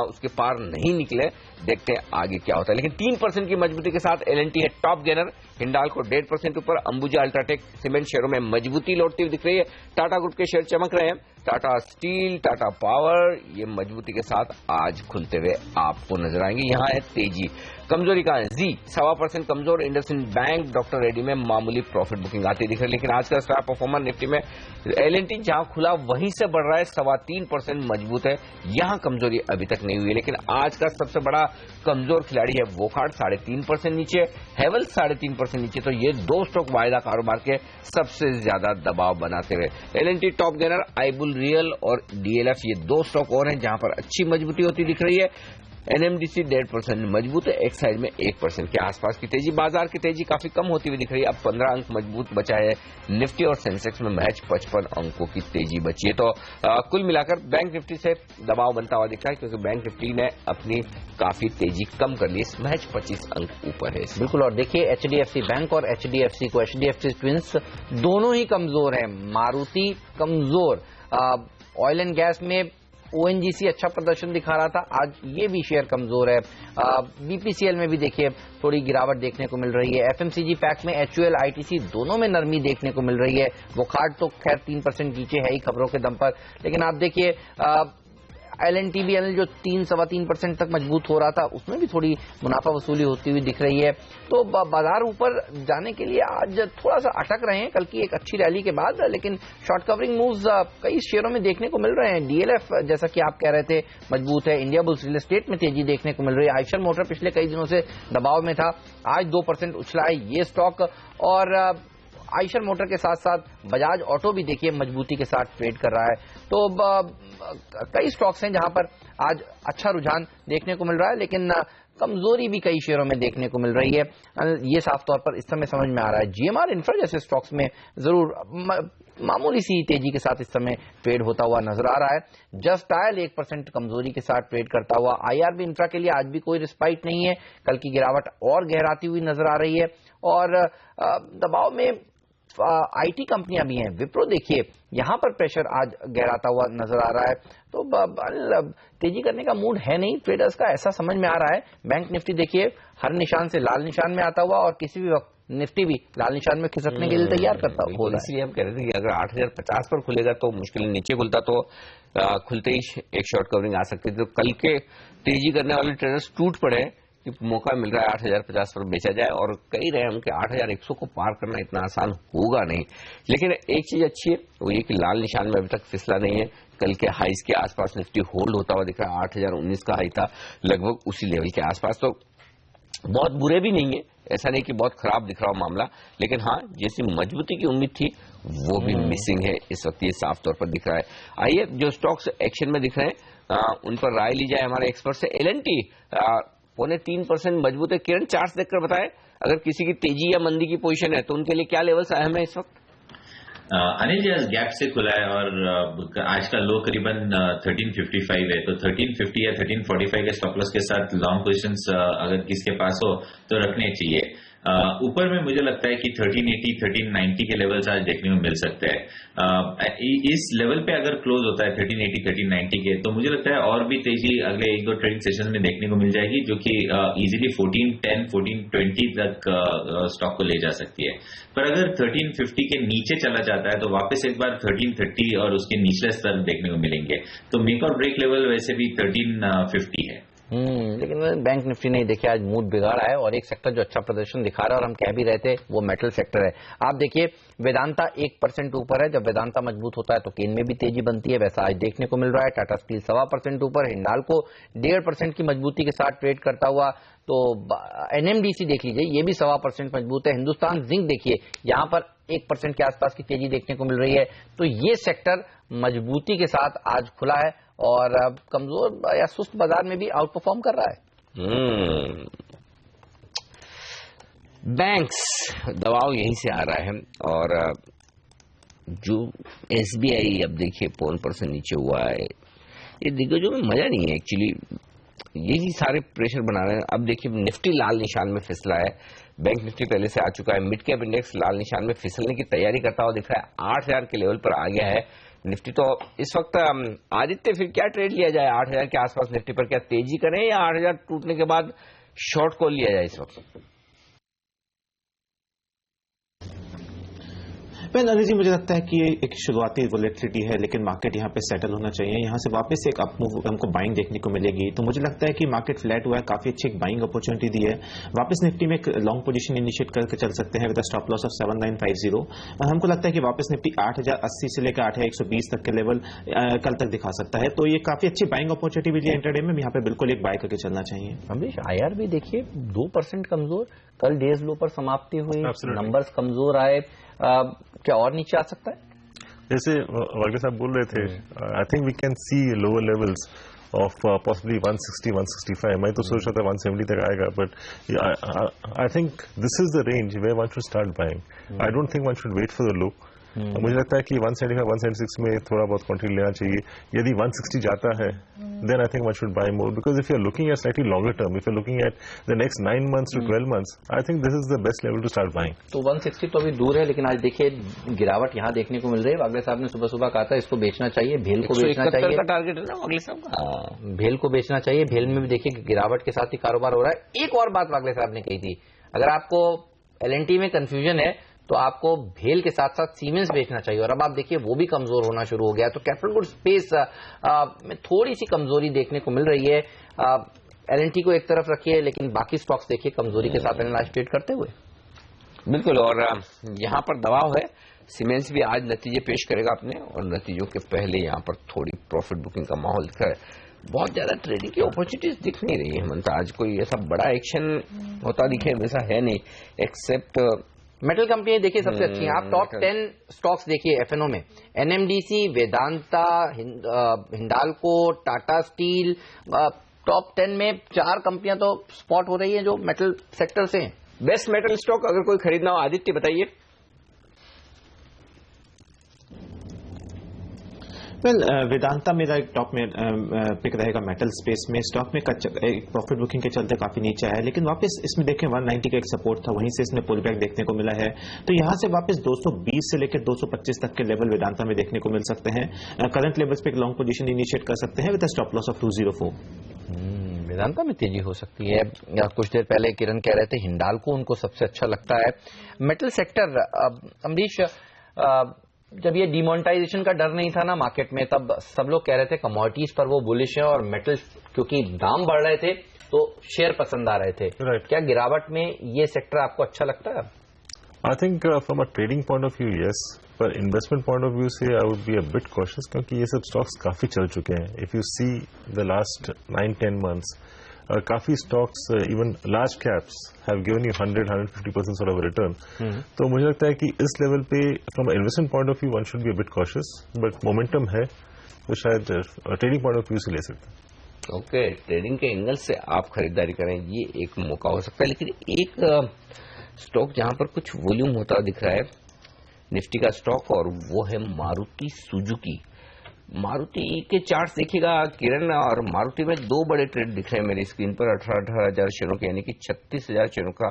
उसके पार नहीं निकले, देखते हैं आगे क्या होता है। लेकिन 3% की मजबूती के साथ एल&टी है टॉप गेनर, हिंडाल्को 1.5% ऊपर, अंबुजा अल्ट्राटेक सीमेंट शेयरों में मजबूती लौटती हुई दिख रही है। टाटा ग्रुप के शेयर चमक रहे हैं। टाटा स्टील, टाटा पावर ये मजबूती के साथ आज खुलते हुए आपको नजर आएंगे। यहां है तेजी। कमजोरी का है जी 1.25% कमजोर इंडसइंड बैंक, डॉक्टर रेड्डी में मामूली प्रॉफिट बुकिंग आती दिख रही है। लेकिन आज का स्टार परफॉर्मर निफ्टी में एल&टी जहां खुला वहीं से बढ़ रहा है, 3.25% मजबूत है। यहां कमजोरी अभी तक नहीं हुई है। लेकिन आज का सबसे बड़ा कमजोर खिलाड़ी है वोकहार्ट, 3.5% नीचे, हेवल्स 3.5% नीचे। तो ये दो स्टॉक वायदा कारोबार के सबसे ज्यादा दबाव बनाते हुए एल&टी टॉप गेनर, आईबुल रियल और डीएलएफ ये दो स्टॉक और हैं जहां पर अच्छी मजबूती होती दिख रही है। एनएमडीसी 1.5% मजबूत है, एक साइड में 1% के आसपास की तेजी। बाजार की तेजी काफी कम होती हुई दिख रही है। अब 15 अंक मजबूत बचा है निफ्टी और सेंसेक्स में महज 55 अंकों की तेजी बची है। तो कुल मिलाकर बैंक निफ्टी से दबाव बनता हुआ दिख रहा है, क्योंकि बैंक निफ्टी ने अपनी काफी तेजी कम कर ली, महज 25 अंक ऊपर है। बिल्कुल। और देखिए एचडीएफसी बैंक और एचडीएफसी को, एचडीएफसी ट्विंस दोनों ही कमजोर है। मारुति कमजोर, ऑयल एंड गैस में ओएनजीसी अच्छा प्रदर्शन दिखा रहा था, आज ये भी शेयर कमजोर है। बीपीसीएल में भी देखिए थोड़ी गिरावट देखने को मिल रही है। एफएमसीजी पैक में एचयूएल, आईटीसी दोनों में नरमी देखने को मिल रही है। वोकहार्ट तो खैर 3% नीचे है ही खबरों के दम पर, लेकिन आप देखिए LNT भी जो 3-3.25% तक मजबूत हो रहा था, उसमें भी थोड़ी मुनाफा वसूली होती हुई दिख रही है। तो बाजार ऊपर जाने के लिए आज थोड़ा सा अटक रहे हैं कल की एक अच्छी रैली के बाद, लेकिन शॉर्ट कवरिंग मूव्स कई शेयरों में देखने को मिल रहे हैं। DLF जैसा कि आप कह रहे थे मजबूत है, इंडिया बुल्स रियल एस्टेट में तेजी देखने को मिल रही है, आयशर मोटर पिछले कई दिनों से दबाव में था, आज 2% उछला है ये स्टॉक, और आयशर मोटर के साथ साथ बजाज ऑटो भी देखिए मजबूती के साथ ट्रेड कर रहा है। तो कई स्टॉक्स हैं जहां पर आज अच्छा रुझान देखने को मिल रहा है, लेकिन कमजोरी भी कई शेयरों में देखने को मिल रही है। ये साफ तौर पर इस समय समझ में आ रहा है। GMR इंफ्रा जैसे स्टॉक्स में जरूर मामूली सी तेजी के साथ इस समय ट्रेड होता हुआ नजर आ रहा है। जस्ट डायल 1% कमजोरी के साथ ट्रेड करता हुआ। IRB इंफ्रा के लिए आज भी कोई रिस्पाइट नहीं है, कल की गिरावट और गहराती हुई नजर आ रही है, और दबाव में IT कंपनियां भी हैं। विप्रो देखिए यहां पर प्रेशर आज गहराता हुआ नजर आ रहा है। तो तेजी करने का मूड है नहीं ट्रेडर्स का, ऐसा समझ में आ रहा है। बैंक निफ्टी देखिए हर निशान से लाल निशान में आता हुआ, और किसी भी वक्त निफ्टी भी लाल निशान में खिसकने के लिए तैयार करता हो। इसलिए हम कह रहे थे कि अगर 8050 पर खुलेगा तो मुश्किल, नीचे खुलता तो खुलते ही एक शॉर्ट कवरिंग आ सकती थी। तो कल के तेजी करने वाले ट्रेडर्स टूट पड़े कि मौका मिल रहा है 8050 पर बेचा जाए, और कही रहे हम कि 8100 को पार करना इतना आसान होगा नहीं। लेकिन एक चीज अच्छी है वो ये कि लाल निशान में अभी तक फिसला नहीं है। कल के हाइस के आसपास निफ्टी होल्ड होता हुआ दिख रहा है। 8019 का हाई था, लगभग उसी लेवल के आसपास। तो बहुत बुरे भी नहीं है, ऐसा नहीं कि बहुत खराब दिख रहा हो मामला, लेकिन हाँ जैसी मजबूती की उम्मीद थी वो भी मिसिंग है इस वक्त, ये साफ तौर पर दिख रहा है। आइए जो स्टॉक्स एक्शन में दिख रहे हैं उन पर राय ली जाए हमारे एक्सपर्ट से। LNT 0.3% मजबूत है। किरण चार्ट देखकर बताएं अगर किसी की तेजी या मंदी की पोजीशन है तो उनके लिए क्या लेवल्स अहम है इस वक्त? अनिल जी आज गैप से खुला है और आज का लो करीबन 1355 है, तो 1350 या 1345 के स्टॉप लॉस के साथ लॉन्ग पोजीशंस अगर किसके पास हो तो रखने चाहिए। ऊपर में मुझे लगता है कि 1380 1390 के लेवल्स आज देखने को मिल सकते हैं। इस लेवल पे अगर क्लोज होता है 1380 1390 के, तो मुझे लगता है और भी तेजी अगले 1-2 ट्रेडिंग सेशन में देखने को मिल जाएगी, जो कि इजीली 1410 1420 तक स्टॉक को ले जा सकती है। पर अगर 1350 के नीचे चला जाता है तो वापस एक बार 1330 और उसके निचले स्तर देखने को मिलेंगे। तो मेक और ब्रेक लेवल वैसे भी 1350 है। लेकिन बैंक निफ्टी नहीं देखिए आज मूड बिगाड़ा है, और एक सेक्टर जो अच्छा प्रदर्शन दिखा रहा है और हम कह भी रहे थे वो मेटल सेक्टर है। आप देखिए वेदांता 1% ऊपर है। जब वेदांता मजबूत होता है तो केन में भी तेजी बनती है, वैसा आज देखने को मिल रहा है। टाटा स्टील 1.25% ऊपर, हिंडाल्को 1.5% की मजबूती के साथ ट्रेड करता हुआ। तो NMDC देख लीजिए ये भी 1.25% मजबूत है। हिंदुस्तान जिंक देखिए यहाँ पर 1% के आसपास की तेजी देखने को मिल रही है। तो ये सेक्टर मजबूती के साथ आज खुला है और कमजोर या सुस्त बाजार में भी आउट परफॉर्म कर रहा है। बैंक्स दबाव यहीं से आ रहा है, और जो SBI अब देखिए 0.1% नीचे हुआ है। ये दिग्गजों में मजा नहीं है एक्चुअली, यही सारे प्रेशर बना रहे हैं। अब देखिए निफ्टी लाल निशान में फिसला है, बैंक निफ्टी पहले से आ चुका है। मिड कैप इंडेक्स लाल निशान में फिसलने की तैयारी करता हुआ दिख रहा है, 8000 के लेवल पर आ गया है निफ्टी। तो इस वक्त आदित्य फिर क्या ट्रेड लिया जाए 8000 के आसपास निफ्टी पर? क्या तेजी करें या 8000 टूटने के बाद शॉर्ट कॉल लिया जाए इस वक्त? अनिल जी मुझे लगता है कि ये एक शुरुआती वोलेटिलिटी है, लेकिन मार्केट यहाँ पे सेटल होना चाहिए। यहाँ से वापस एक अप मूव हमको बाइंग देखने को मिलेगी। तो मुझे लगता है कि मार्केट फ्लैट हुआ है, काफी अच्छी एक बाइंग अपॉर्चुनिटी दी है। वापस निफ्टी में एक लॉन्ग पोजीशन इनिशिएट करके चल सकते हैं विद स्टॉप लॉस ऑफ 7950। और हमको लगता है कि वापस निफ्टी 8080 से लेकर 8120 तक के लेवल कल तक दिखा सकता है। तो ये काफी अच्छी बाइंग अपॉर्चुनिटी मिली है इंटरडे में, यहाँ पे बिल्कुल एक बाय करके चलना चाहिए। अमरीश IRB देखिए 2% कमजोर, कल डेज लो पर समाप्ति हुई, नंबर्स कमजोर आए, क्या और नीचे आ सकता है? जैसे वर्गे साहब बोल रहे थे, I think we can see lower levels of possibly 160 165। मैं तो सोच रहा था 170 तक आएगा, but I think this is the range where one should start buying. I don't think one should wait for the low. मुझे लगता है कि 175 176 में थोड़ा बहुत क्वांटिटी लेना चाहिए। यदि 160 जाता है then I think one should buy more, because if you're looking at slightly longer term, if you're looking at the next 9 months to 12 months, I think this is the best level to start buying. तो 160 तो अभी दूर है, लेकिन आज देखिए गिरावट यहाँ देखने को मिल रही है। वागले साहब ने सुबह सुबह कहा था इसको बेचना चाहिए, भेल को बेचना चाहिए, का टारगेट है ना वागले साहब का, भेल को बेचना चाहिए। भेल में भी देखिए गिरावट के साथ ही कारोबार हो रहा है। एक और बात वागले साहब ने कही थी, अगर आपको LNT में कंफ्यूजन है तो आपको भेल के साथ साथ सीमेंस बेचना चाहिए, और अब आप देखिए वो भी कमजोर होना शुरू हो गया। तो कैपिटल गुड स्पेस में थोड़ी सी कमजोरी देखने को मिल रही है। एलएनटी को एक तरफ रखिए, लेकिन बाकी स्टॉक्स देखिए कमजोरी के साथ एनालाइज ट्रेड करते हुए। बिल्कुल, और यहाँ पर दबाव है। सीमेंस भी आज नतीजे पेश करेगा अपने, और नतीजों के पहले यहाँ पर थोड़ी प्रॉफिट बुकिंग का माहौल दिख रहा है। बहुत ज्यादा ट्रेडिंग की अपॉर्चुनिटीज दिख नहीं रही है हेमंत। आज कोई ऐसा बड़ा एक्शन होता दिखे वैसा है नहीं, एक्सेप्ट मेटल कंपनी देखिए सबसे अच्छी हैं। आप टॉप 10 स्टॉक्स देखिए एफएनओ में, NMDC, Vedanta, Hindalco, Tata steel, top 10 में 4 कंपनियां तो स्पॉट हो रही हैं जो मेटल सेक्टर से हैं। बेस्ट मेटल स्टॉक अगर कोई खरीदना हो, आदित्य बताइए। वेदांता मेरा एक टॉप में पिक रहेगा मेटल स्पेस में। स्टॉक में प्रॉफिट बुकिंग के चलते काफी नीचे आया, लेकिन वापस इसमें देखें 190 का एक सपोर्ट था, वहीं से इसमें पुल बैक देखने को मिला है। तो यहां से वापस 220 से लेकर 225 तक के लेवल वेदांता में देखने को मिल सकते हैं। करंट लेवल्स पे एक लॉन्ग पोजीशन इनिशिएट कर सकते हैं with stop loss of 204। Vedanta में तेजी हो सकती है। कुछ देर पहले किरण कह रहे थे हिंडाल्को उनको सबसे अच्छा लगता है। मेटल सेक्टर, अमरीश, जब ये डिमोनेटाइजेशन का डर नहीं था ना मार्केट में, तब सब लोग कह रहे थे कमोडिटीज पर वो बुलिश है, और मेटल क्योंकि दाम बढ़ रहे थे तो शेयर पसंद आ रहे थे। क्या गिरावट में ये सेक्टर आपको अच्छा लगता है? I think from a trading point of view yes, पर इन्वेस्टमेंट पॉइंट ऑफ व्यू से I would be a bit cautious, क्योंकि ये सब स्टॉक्स काफी चल चुके हैं। If you see the last 9-10 months, काफी stocks even large caps have given you 100-150% sort of return। तो मुझे लगता है कि इस लेवल पे from investment point of view one should B a bit cautious, but momentum है तो शायद ट्रेडिंग पॉइंट ऑफ व्यू से ले सकते हैं। ओके, ट्रेडिंग के एंगल से आप खरीदारी करें, ये एक मौका हो सकता है। लेकिन एक स्टॉक जहां पर कुछ वॉल्यूम होता दिख रहा है, निफ्टी का स्टॉक, और वो है मारुति सुजुकी। मारुति के चार्ट्स देखिएगा किरण, और मारुति में 2 बड़े ट्रेड दिख रहे हैं मेरी स्क्रीन पर, 18,000 शेयरों के, यानी कि 36,000 शेयरों का,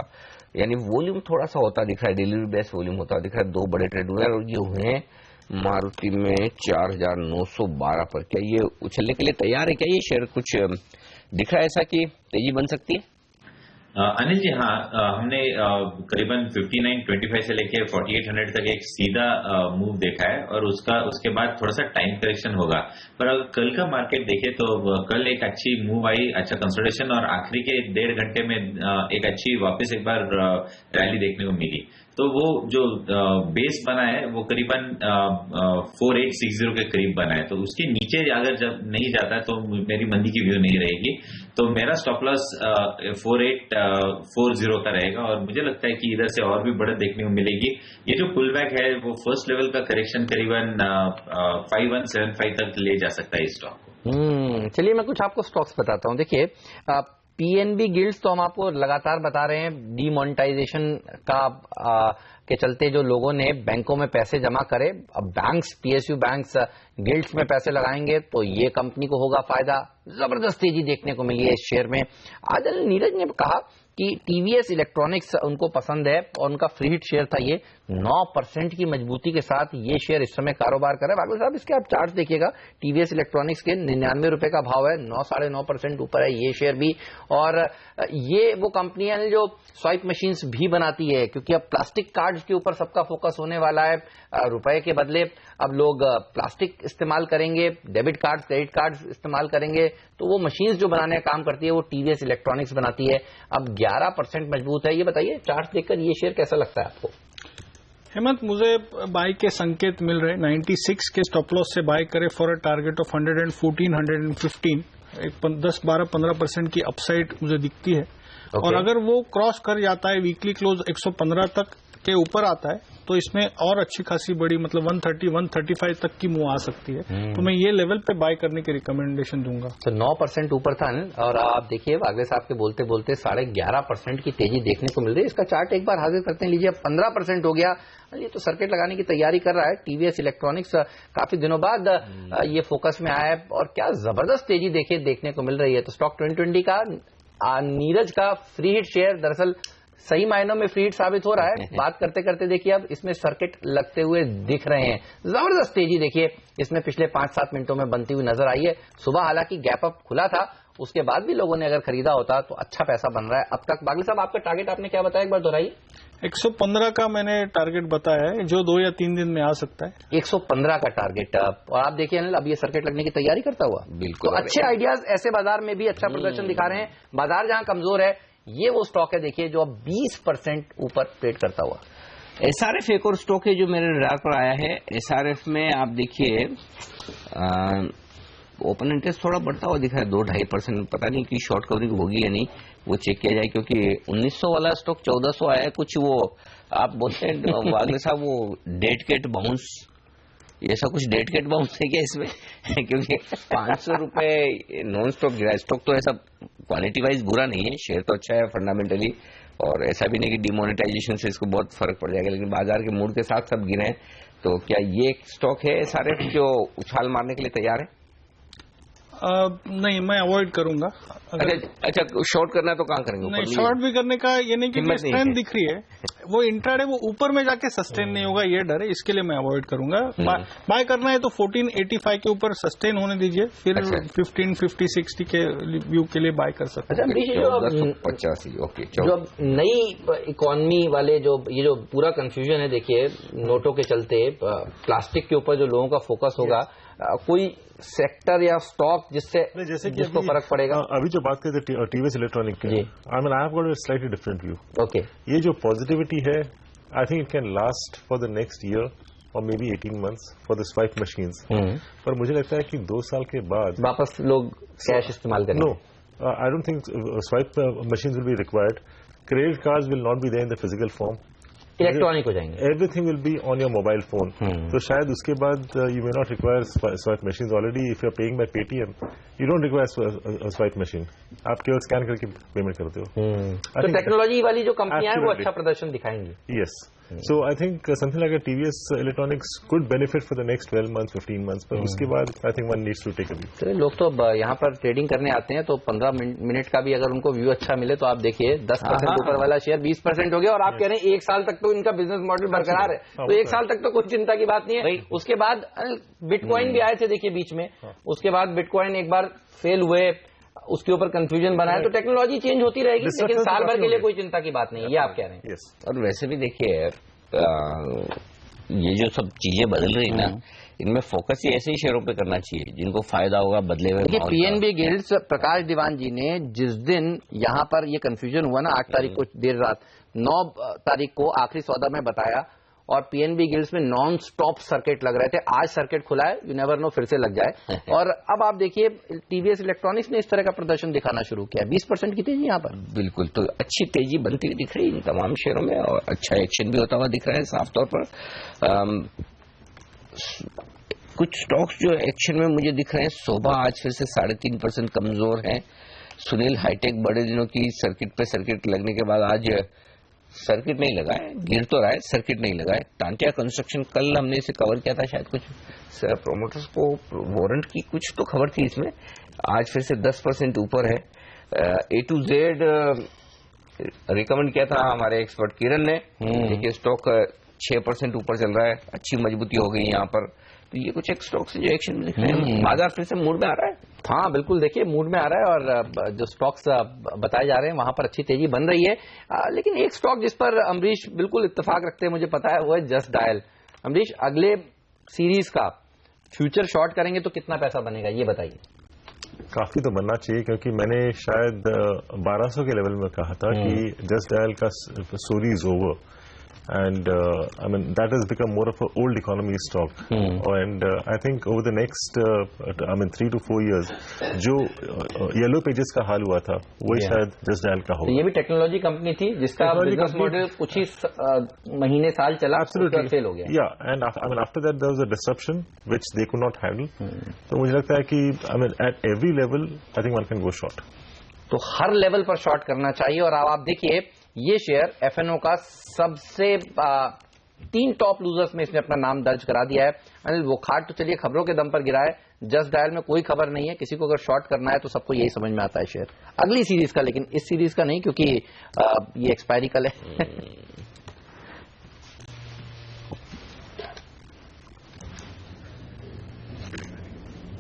यानी वॉल्यूम थोड़ा सा होता दिख रहा है, डिलीवरी बेस वॉल्यूम होता दिख रहा है। 2 बड़े ट्रेड हुए हैं, और ये हुए हैं मारुति में 4,912 पर। क्या ये उछलने के लिए तैयार है? क्या ये शेयर कुछ दिख रहा है ऐसा कि तेजी बन सकती है? अनिल जी, हाँ, हमने करीबन 59.25 से लेके 4800 तक एक सीधा मूव देखा है, और उसके बाद थोड़ा सा टाइम करेक्शन होगा। पर अगर कल का मार्केट देखे तो कल एक अच्छी मूव आई, अच्छा कंसोलिडेशन, और आखिरी के 1.5 घंटे में एक अच्छी वापस एक बार रैली देखने को मिली। तो वो जो बेस बना है वो करीबन 4860 के करीब बना है। तो उसके नीचे अगर जब नहीं जाता तो मेरी मंदी की व्यू नहीं रहेगी। तो मेरा स्टॉप लॉस 4840 का रहेगा, और मुझे लगता है कि इधर से और भी बढ़त देखने को मिलेगी। ये जो पुल बैक है वो फर्स्ट लेवल का करेक्शन करीबन 5175 तक ले जा सकता है इस स्टॉक को। चलिए मैं कुछ आपको स्टॉक्स बताता हूँ। देखिए, पीएनबी गिल्ड्स तो हम आपको लगातार बता रहे हैं, डीमोनेटाइजेशन का के चलते जो लोगों ने बैंकों में पैसे जमा करे, अब बैंक्स, पीएसयू बैंक्स गिल्ड्स में पैसे लगाएंगे तो ये कंपनी को होगा फायदा। जबरदस्त तेजी देखने को मिली है इस शेयर में। आज नीरज ने कहा कि टीवीएस इलेक्ट्रॉनिक्स उनको पसंद है, और उनका फ्री हिट शेयर था ये। 9% की मजबूती के साथ ये शेयर इस समय कारोबार कर रहा है। बागल साहब, इसके आप चार्ट देखिएगा, टीवीएस इलेक्ट्रॉनिक्स के 99 रुपए का भाव है, 9-9.5% ऊपर है ये शेयर भी। और ये वो कंपनी है जो स्वाइप मशीन्स भी बनाती है, क्योंकि अब प्लास्टिक कार्ड्स के ऊपर सबका फोकस होने वाला है। रुपए के बदले अब लोग प्लास्टिक इस्तेमाल करेंगे, डेबिट कार्ड, क्रेडिट कार्ड इस्तेमाल करेंगे, तो वो मशीन्स जो बनाने का काम करती है वो टीवीएस इलेक्ट्रॉनिक्स बनाती है। अब 11% मजबूत है। ये बताइए चार्ट देखकर ये शेयर कैसा लगता है आपको? हेमंत, मुझे बाई के संकेत मिल रहे। 96 के स्टॉप लॉस से बाई करे फॉर अ टारगेट ऑफ 114, 115। एक 10-12-15% की अपसाइड मुझे दिखती है। और अगर वो क्रॉस कर जाता है, वीकली क्लोज 115 तक के ऊपर आता है, तो इसमें और अच्छी खासी बड़ी, मतलब 130-135 तक की मूव आ सकती है। तो मैं ये लेवल पे बाय करने की रिकमेंडेशन दूंगा। तो 9% ऊपर था, और आप देखिए वागले साहब के बोलते बोलते 11.5% की तेजी देखने को मिल रही है। इसका चार्ट एक बार हाजिर करते हैं, लीजिए। अब 15% हो गया। ये तो सर्किट लगाने की तैयारी कर रहा है। टीवीएस इलेक्ट्रॉनिक्स काफी दिनों बाद ये फोकस में आया है, और क्या जबरदस्त तेजी देखने को मिल रही है। तो स्टॉक 2020 का नीरज का फ्री हिट शेयर दरअसल सही मायनों में फ्री हिट साबित हो रहा है। बात करते करते देखिए अब इसमें सर्किट लगते हुए दिख रहे हैं। जबरदस्त तेजी देखिए इसमें पिछले 5-7 मिनटों में बनती हुई नजर आई है। सुबह हालांकि गैप अप खुला था, उसके बाद भी लोगों ने अगर खरीदा होता तो अच्छा पैसा बन रहा है अब तक। बागली साहब, आपका टारगेट आपने क्या बताया, एक बार दोहराइए। 115 का मैंने टारगेट बताया है, जो 2 या 3 दिन में आ सकता है। 115 का टारगेट। और आप देखिए अनिल, अब ये सर्किट लगने की तैयारी करता हुआ। बिल्कुल। तो अच्छे आइडियाज ऐसे बाजार में भी अच्छा प्रदर्शन दिखा रहे हैं। बाजार जहां कमजोर है, ये वो स्टॉक है देखिए जो अब 20% ऊपर ट्रेड करता हुआ। SRF एक और स्टॉक है जो मेरे रडार पर आया है। SRF में आप देखिए ओपन इंटरेस्ट थोड़ा बढ़ता हुआ दिख रहा है, 2-2.5%। पता नहीं कि शॉर्ट कवरिंग होगी या नहीं, वो चेक किया जाए, क्योंकि 1900 वाला स्टॉक 1400 आया है। कुछ वो आप बोलते हैं वागले साहब, वो डेट केट बाउंस, ऐसा कुछ डेट केट बाउंस है क्या इसमें? क्योंकि 500 रुपए नॉन स्टॉक गिरा। स्टॉक तो ऐसा क्वालिटी वाइज बुरा नहीं है, शेयर तो अच्छा है फंडामेंटली, और ऐसा भी नहीं कि डिमोनेटाइजेशन से इसको बहुत फर्क पड़ जाएगा, लेकिन बाजार के मूड के साथ सब गिरे हैं। तो क्या ये एक स्टॉक है SRF जो उछाल मारने के लिए तैयार है? नहीं, मैं अवॉइड करूंगा। अच्छा, शॉर्ट करना है तो कहां करेंगे? नहीं, शॉर्ट भी करने का ये नहीं, क्योंकि स्ट्रेंथ दिख रही है, वो इंट्राडे वो ऊपर में जाके सस्टेन नहीं होगा, ये डर है, इसके लिए मैं अवॉइड करूंगा। बाय करना है तो 1485 के ऊपर सस्टेन होने दीजिए, फिर 1550-60 के व्यू के लिए बाय कर सकते हैं। 1485। ओके। जो अब नई इकोनॉमी वाले ये जो पूरा कंफ्यूजन है, देखिए नोटों के चलते प्लास्टिक के ऊपर जो लोगों का फोकस होगा, कोई सेक्टर या स्टॉक जिसको फर्क पड़ेगा? अभी जो बात करते हैं TVS इलेक्ट्रॉनिक की, I have got a slightly different view. Okay. ये जो पॉजिटिविटी है, I think it can last for the next year और maybe 18 months for the swipe machines. पर मुझे लगता है कि 2 साल के बाद वापस लोग कैश इस्तेमाल करेंगे। No, I don't think swipe machines will be required. Credit cards will not be there in the physical form, electronic हो जाएंगे। Everything will be on your mobile phone. तो शायद उसके बाद you may not require swipe machine. Already if you are paying by Paytm, you don't require swipe machine, आप केवल scan करके payment करते हो। तो टेक्नोलॉजी वाली जो कंपनियां हैं वो अच्छा प्रदर्शन दिखाएंगी। Yes, so I think something like a TVS Electronics could benefit for the next 12 months, 15 months, but उसके बाद I think one needs to take a view. तो लोग तो यहाँ पर ट्रेडिंग करने आते हैं, तो 15 मिनट का भी अगर उनको व्यू अच्छा मिले तो आप देखिए 10% ऊपर वाला शेयर 20% हो गया, और आप कह रहे हैं 1 साल तक तो इनका बिजनेस मॉडल बरकरार है, तो 1 साल तक तो कोई चिंता की बात नहीं है। उसके बाद बिटकॉइन भी आए थे देखिए बीच में, उसके बाद बिटकॉइन एक बार फेल हुए, उसके ऊपर कंफ्यूजन बनाया। तो टेक्नोलॉजी चेंज होती रहेगी, लेकिन साल भर के लिए कोई चिंता की बात नहीं है, ये आप कह रहे हैं। और वैसे भी देखिए ये जो सब चीजें बदल रही है ना, इनमें फोकस ही ऐसे ही शेयरों पे करना चाहिए जिनको फायदा होगा बदले हुए। PNB गिल्ड्स प्रकाश दीवान जी ने जिस दिन यहाँ पर ये कंफ्यूजन हुआ ना, 8 तारीख को देर रात, 9 तारीख को आखिरी सौदा में बताया, और PNB गिल्ड्स में नॉन स्टॉप सर्किट लग रहे थे। आज सर्किट खुला है, यू नेवर नो फिर से लग जाए। और अब आप देखिए TVS इलेक्ट्रॉनिक्स ने इस तरह का प्रदर्शन दिखाना शुरू किया, 20% की तेजी यहाँ पर। बिल्कुल, तो अच्छी तेजी बनती हुई दिख रही है इन तमाम शेयरों में, और अच्छा एक्शन भी होता हुआ दिख रहा है साफ तौर पर। कुछ स्टॉक्स जो एक्शन में मुझे दिख रहे हैं, शोभा आज फिर से 3.5% कमजोर है। सुनील हाईटेक बड़े दिनों की सर्किट पे सर्किट लगने के बाद आज सर्किट नहीं लगा है, गिर तो रहा है, सर्किट नहीं लगा है। टांटिया कंस्ट्रक्शन कल हमने इसे कवर किया था, शायद कुछ प्रोमोटर्स को वारंट की कुछ तो खबर थी इसमें, आज फिर से 10% ऊपर है। A to Z रिकमेंड किया था हमारे एक्सपर्ट किरण ने, देखिए स्टॉक 6% ऊपर चल रहा है, अच्छी मजबूती हो गई यहाँ पर। तो ये कुछ एक स्टॉक से जो एक्शन में दिख रहे हैं, बाजार फिर से मूड में आ रहा है। हाँ बिल्कुल, देखिए मूड में आ रहा है, और जो स्टॉक्स बताए जा रहे हैं वहां पर अच्छी तेजी बन रही है। लेकिन एक स्टॉक जिस पर अमरीश बिल्कुल इत्तेफाक रखते हैं, मुझे पता है, वो है जस्ट डायल। अमरीश, अगले सीरीज का फ्यूचर शॉर्ट करेंगे तो कितना पैसा बनेगा, ये बताइए। काफी तो बनना चाहिए, क्योंकि मैंने शायद 1200 के लेवल में कहा था कि जस्ट डायल का story is over, and I mean that has become more of an old economy stock. And I think over the next 3 to 4 years जो येलो पेजेस का हाल हुआ था वही शायद जस्ट डायल का होगा। तो ये भी टेक्नोलॉजी कंपनी थी जिसका बिजनेस मॉडल कुछ ही महीने साल चला, absolutely फेल हो गया। Yeah, and I mean after that there was a disruption which they could not handle. तो मुझे लगता है कि I mean at every level I think one can go short. तो हर लेवल पर शॉर्ट करना चाहिए। और अब आप देखिए ये शेयर FNO का सबसे 3 टॉप लूजर्स में इसने अपना नाम दर्ज करा दिया है। अनिल, वो खाट तो चलिए खबरों के दम पर गिरा है, जस्ट डायल में कोई खबर नहीं है, किसी को अगर शॉर्ट करना है तो सबको यही समझ में आता है शेयर अगली सीरीज का, लेकिन इस सीरीज का नहीं, क्योंकि ये एक्सपायरी कल है।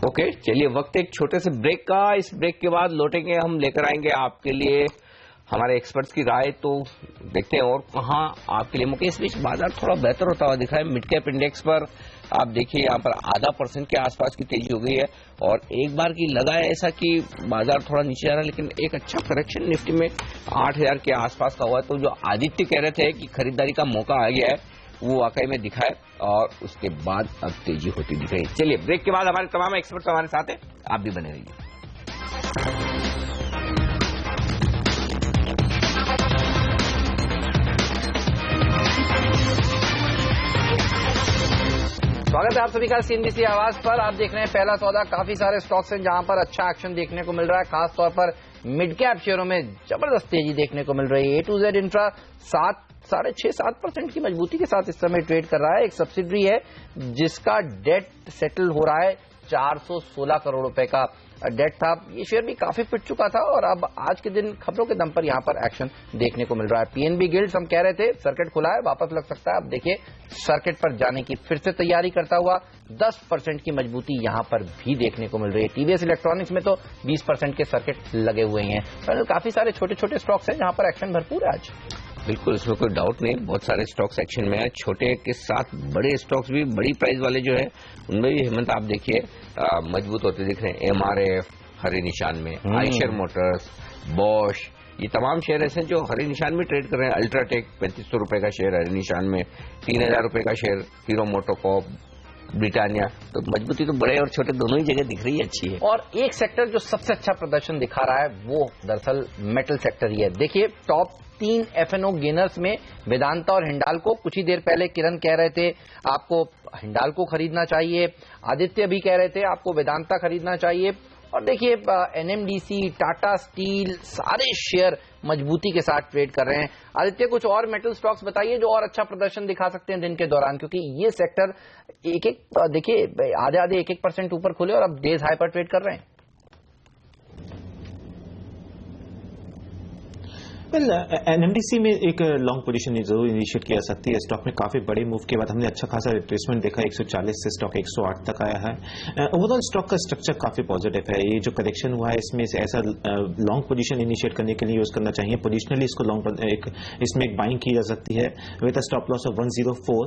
ओके, चलिए वक्त एक छोटे से ब्रेक का। इस ब्रेक के बाद लौटेंगे, हम लेकर आएंगे आपके लिए हमारे एक्सपर्ट्स की राय तो देखते हैं और कहाँ आपके लिए मौके। इस बीच बाजार थोड़ा बेहतर होता हुआ दिख रहा है। मिड कैप इंडेक्स पर आप देखिए यहाँ पर 0.5% के आसपास की तेजी हो गई है और एक बार की लगा है ऐसा कि बाजार थोड़ा नीचे जा रहा है, लेकिन एक अच्छा करेक्शन निफ्टी में 8,000 के आसपास का हुआ है। तो जो आदित्य कह रहे थे कि खरीदारी का मौका आ गया है, वो वाकई में दिखा है और उसके बाद अब तेजी होती दिख रही है। चलिए ब्रेक के बाद हमारे तमाम एक्सपर्ट हमारे साथ हैं, आप भी बने रहिए। स्वागत है आप सभी का सीएनबीसी आवाज पर। आप देख रहे हैं पहला सौदा। काफी सारे स्टॉक्स हैं जहां पर अच्छा एक्शन देखने को मिल रहा है, खासतौर पर मिड कैप शेयरों में जबरदस्त तेजी देखने को मिल रही है। A to Z इंफ्रा 6.5-7% की मजबूती के साथ इस समय ट्रेड कर रहा है। एक सब्सिडरी है जिसका डेट सेटल हो रहा है, 416 करोड़ रुपए का डेट था। ये शेयर भी काफी पिट चुका था और अब आज के दिन खबरों के दम पर यहां पर एक्शन देखने को मिल रहा है। पीएनबी गिल्ड्स, हम कह रहे थे सर्किट खुला है, वापस लग सकता है। अब देखिए सर्किट पर जाने की फिर से तैयारी करता हुआ 10% की मजबूती यहां पर भी देखने को मिल रही है। टीवीएस इलेक्ट्रॉनिक्स में तो 20% के सर्किट लगे हुए हैं। काफी सारे छोटे छोटे स्टॉक्स हैं जहां पर एक्शन भरपूर है आज। बिल्कुल, इसमें कोई डाउट नहीं। बहुत सारे स्टॉक्स एक्शन में है, छोटे के साथ बड़े स्टॉक्स भी, बड़ी प्राइस वाले जो है उनमें भी हेमंत आप देखिए मजबूत होते दिख रहे हैं। MRF हरे निशान में, आइशर मोटर्स, बॉश, ये तमाम शेयर ऐसे जो हरे निशान में ट्रेड कर रहे हैं। अल्ट्राटेक 3500 रुपए का शेयर हरे निशान में, 3000 रुपए का शेयर हीरो मोटोकॉर्प, ब्रिटानिया। तो मजबूती तो बड़े और छोटे दोनों ही जगह दिख रही है, अच्छी है। और एक सेक्टर जो सबसे अच्छा प्रदर्शन दिखा रहा है वो दरअसल मेटल सेक्टर ही है। देखिए टॉप 3 F&O गेनर्स में वेदांता और हिंडाल्को। कुछ ही देर पहले किरण कह रहे थे आपको हिंडाल्को खरीदना चाहिए, आदित्य भी कह रहे थे आपको वेदांता खरीदना चाहिए। और देखिए NMDC, टाटा स्टील, सारे शेयर मजबूती के साथ ट्रेड कर रहे हैं। आदित्य, कुछ और मेटल स्टॉक्स बताइए जो और अच्छा प्रदर्शन दिखा सकते हैं दिन के दौरान, क्योंकि ये सेक्टर देखिए आधे 1% ऊपर खुले और अब डेज हाई पर ट्रेड कर रहे हैं। NMDC में एक लॉन्ग पोजीशन जरूर इनिशिएट किया सकती है। स्टॉक में काफी बड़े मूव के बाद हमने अच्छा खासा रिट्रेसमेंट देखा, 140 से स्टॉक 108 तक आया है। ओवरऑल स्टॉक का स्ट्रक्चर काफी पॉजिटिव है। ये जो करेक्शन हुआ है इसमें ऐसा लॉन्ग पोजीशन इनिशिएट करने के लिए यूज करना चाहिए। पोजिशनली इसको इसमें एक बाइंग की जा सकती है विद स्टॉप लॉस ऑफ 104।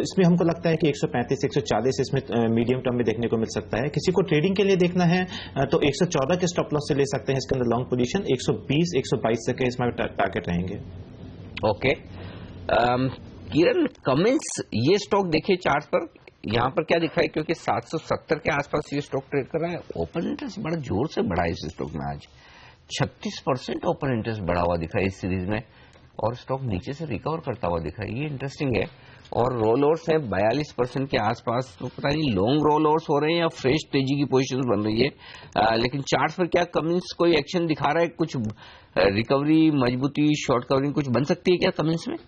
इसमें हमको लगता है कि 135 से 140 इसमें मीडियम टर्म में देखने को मिल सकता है। किसी को ट्रेडिंग के लिए देखना है तो 114 के स्टॉप लॉस से ले सकते हैं इसके अंदर लॉन्ग पोजीशन। 120, 122 तक इसमें टारगेट रहेंगे। ओके किरण, कमिंस, ये स्टॉक देखिए चार्ट पर, यहाँ पर क्या दिखा है, क्योंकि 770 के आसपास ये स्टॉक ट्रेड कर रहा है। ओपन इंटरेस्ट बड़ा जोर से बढ़ा है इस स्टॉक में, आज 36% ओपन इंटरेस्ट बढ़ा हुआ दिखा है इस सीरीज में और स्टॉक नीचे से रिकवर करता हुआ दिखा है। ये इंटरेस्टिंग है। और रोल ओवर्स हैं 42% के आसपास। तो पता नहीं लॉन्ग रोल ओवर्स हो रहे हैं या फ्रेश तेजी की पोजीशन बन रही है। लेकिन चार्ट पर क्या कमिंस कोई एक्शन दिखा रहा है, कुछ रिकवरी, मजबूती, शॉर्ट कवरिंग कुछ बन सकती है क्या कमिंस में?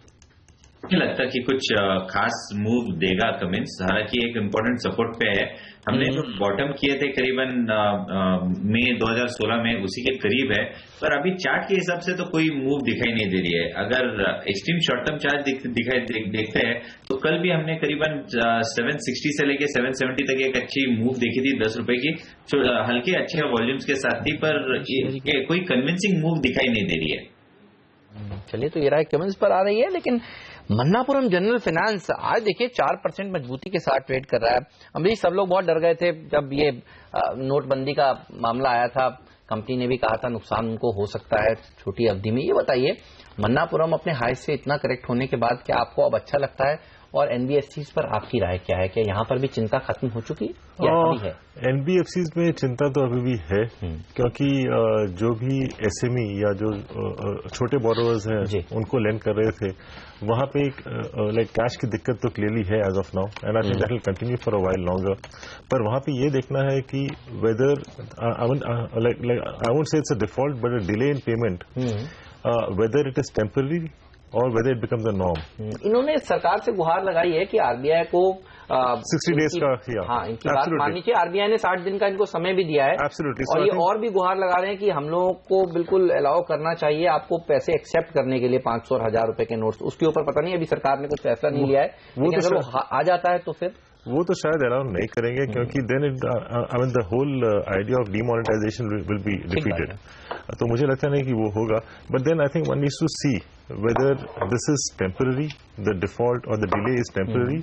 नहीं लगता कि कुछ खास मूव देगा कमिंस। हालांकि एक इम्पोर्टेंट सपोर्ट पे है। हमने जो बॉटम किए थे करीबन मई 2016 में, उसी के करीब है। पर अभी चार्ट के हिसाब से तो कोई मूव दिखाई नहीं दे रही है। अगर एक्सट्रीम शॉर्ट टर्म चार्ट देखते हैं तो कल भी हमने करीबन 760 से लेके 770 तक एक अच्छी मूव देखी थी 10 रुपए की, हल्के अच्छे वॉल्यूम्स के साथ थी, पर कोई कन्विंसिंग मूव दिखाई नहीं दे रही है। चलिए, तो ये राय कमेंट्स पर आ रही है। लेकिन मन्नापुरम जनरल फाइनेंस आज देखिए 4% मजबूती के साथ ट्रेड कर रहा है। अमरीश, सब लोग बहुत डर गए थे जब ये नोटबंदी का मामला आया था। कंपनी ने भी कहा था नुकसान उनको हो सकता है छोटी अवधि में। ये बताइए, मन्नापुरम अपने हाई से इतना करेक्ट होने के बाद क्या आपको अब अच्छा लगता है? और एनबीएफसीज पर आपकी राय क्या है? क्या यहाँ पर भी चिंता खत्म हो चुकी है या अभी है? एनबीएफसीज में चिंता तो अभी भी है, क्योंकि जो भी एसएमई या जो छोटे बोरोवर्स हैं उनको लेंड कर रहे थे, वहां पे एक लाइक कैश की दिक्कत तो क्लियरली है as of now, and I think that will continue for a while longer. पर वहां पे ये देखना है कि whether I won't say it's a default but a delay in payment, whether it is temporary और whether it becomes a norm. इन्होंने सरकार से गुहार लगाई है कि आरबीआई को 60 डेज का, हाँ, इनकी बात माननी चाहिए। आरबीआई ने 60 दिन का इनको समय भी दिया है। और ये और भी गुहार लगा रहे हैं कि हम लोगों को बिल्कुल अलाउ करना चाहिए आपको पैसे एक्सेप्ट करने के लिए 500 और 1000 रुपए के नोट्स। उसके ऊपर पता नहीं अभी सरकार ने कुछ फैसला नहीं लिया है, लेकिन अगर वो आ जाता है तो फिर वो तो शायद अलाउ नहीं करेंगे, क्योंकि then I mean the whole idea of demonetisation will be defeated. तो मुझे लगता नहीं कि वो होगा, but then I think one needs to see whether this is temporary, the default और द डिले इज टेम्पररी,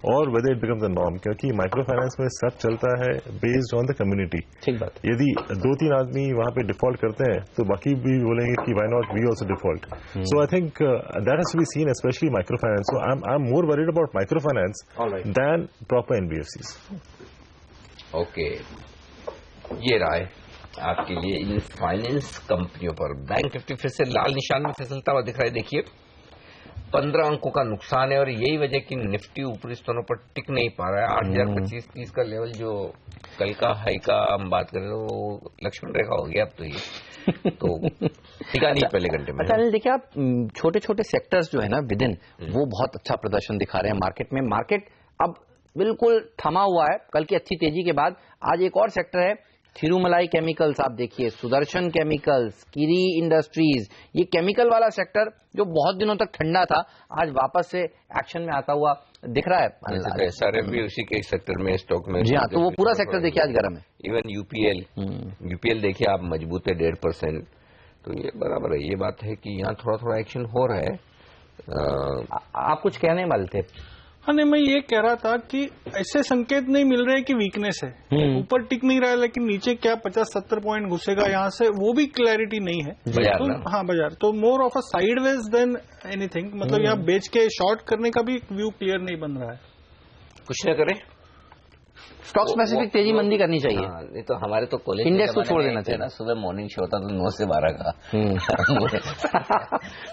और whether it becomes the norm, क्योंकि माइक्रो फाइनेंस में सब चलता है बेस्ड ऑन द कम्युनिटी। ठीक बात। यदि 2-3 आदमी वहां पे डिफॉल्ट करते हैं तो बाकी भी बोलेंगे कि why not we also default. So I think that has to be seen, specially micro finance. So I am more worried about micro finance than proper NBFCs. Okay, ये राय आपके लिए इन फाइनेंस कंपनियों पर। बैंक निफ्टी फिर से लाल निशान में फिसलता हुआ दिख रहा है। देखिए 15 अंकों का नुकसान है, और यही वजह कि निफ्टी ऊपरी स्तरों पर टिक नहीं पा रहा है। 8025-30 का लेवल जो कल का हाई का हम बात कर रहे हैं वो लक्ष्मण रेखा हो गया अब तो ये तो टिका नहीं पहले घंटे में। अच्छा, देखिए आप छोटे छोटे सेक्टर्स जो है ना विद इन, वो बहुत अच्छा प्रदर्शन दिखा रहे हैं मार्केट में। मार्केट अब बिल्कुल थमा हुआ है कल की अच्छी तेजी के बाद। आज एक और सेक्टर है थिरुमलाई केमिकल्स, आप देखिए सुदर्शन केमिकल्स, किरी इंडस्ट्रीज, ये केमिकल वाला सेक्टर जो बहुत दिनों तक ठंडा था आज वापस से एक्शन में आता हुआ दिख रहा है। एसआरएफ भी उसी के सेक्टर में स्टॉक में। जी हाँ, तो वो पूरा सेक्टर देखिए आज गर्म है। इवन यूपीएल देखिए आप मजबूत है 1.5%, तो ये बराबर है। ये बात है कि यहाँ थोड़ा थोड़ा एक्शन हो रहा है। आप कुछ कहने वाले थे? हाँ नहीं, मैं ये कह रहा था कि ऐसे संकेत नहीं मिल रहे कि वीकनेस है, ऊपर टिक नहीं रहा है, लेकिन नीचे क्या 50-70 पॉइंट घुसेगा यहाँ से वो भी क्लैरिटी नहीं है बाजार। तो हाँ बाजार तो more of a sideways than anything, मतलब यहाँ बेच के शॉर्ट करने का भी व्यू क्लियर नहीं बन रहा है। कुछ न करें, स्टॉक स्पेसिफिक तेजी मंदी करनी चाहिए। नहीं तो हमारे तो कॉलेज इंडेक्स को छोड़ देना चाहिए ना। सुबह मॉर्निंग शो होता तो 9 से 12 का।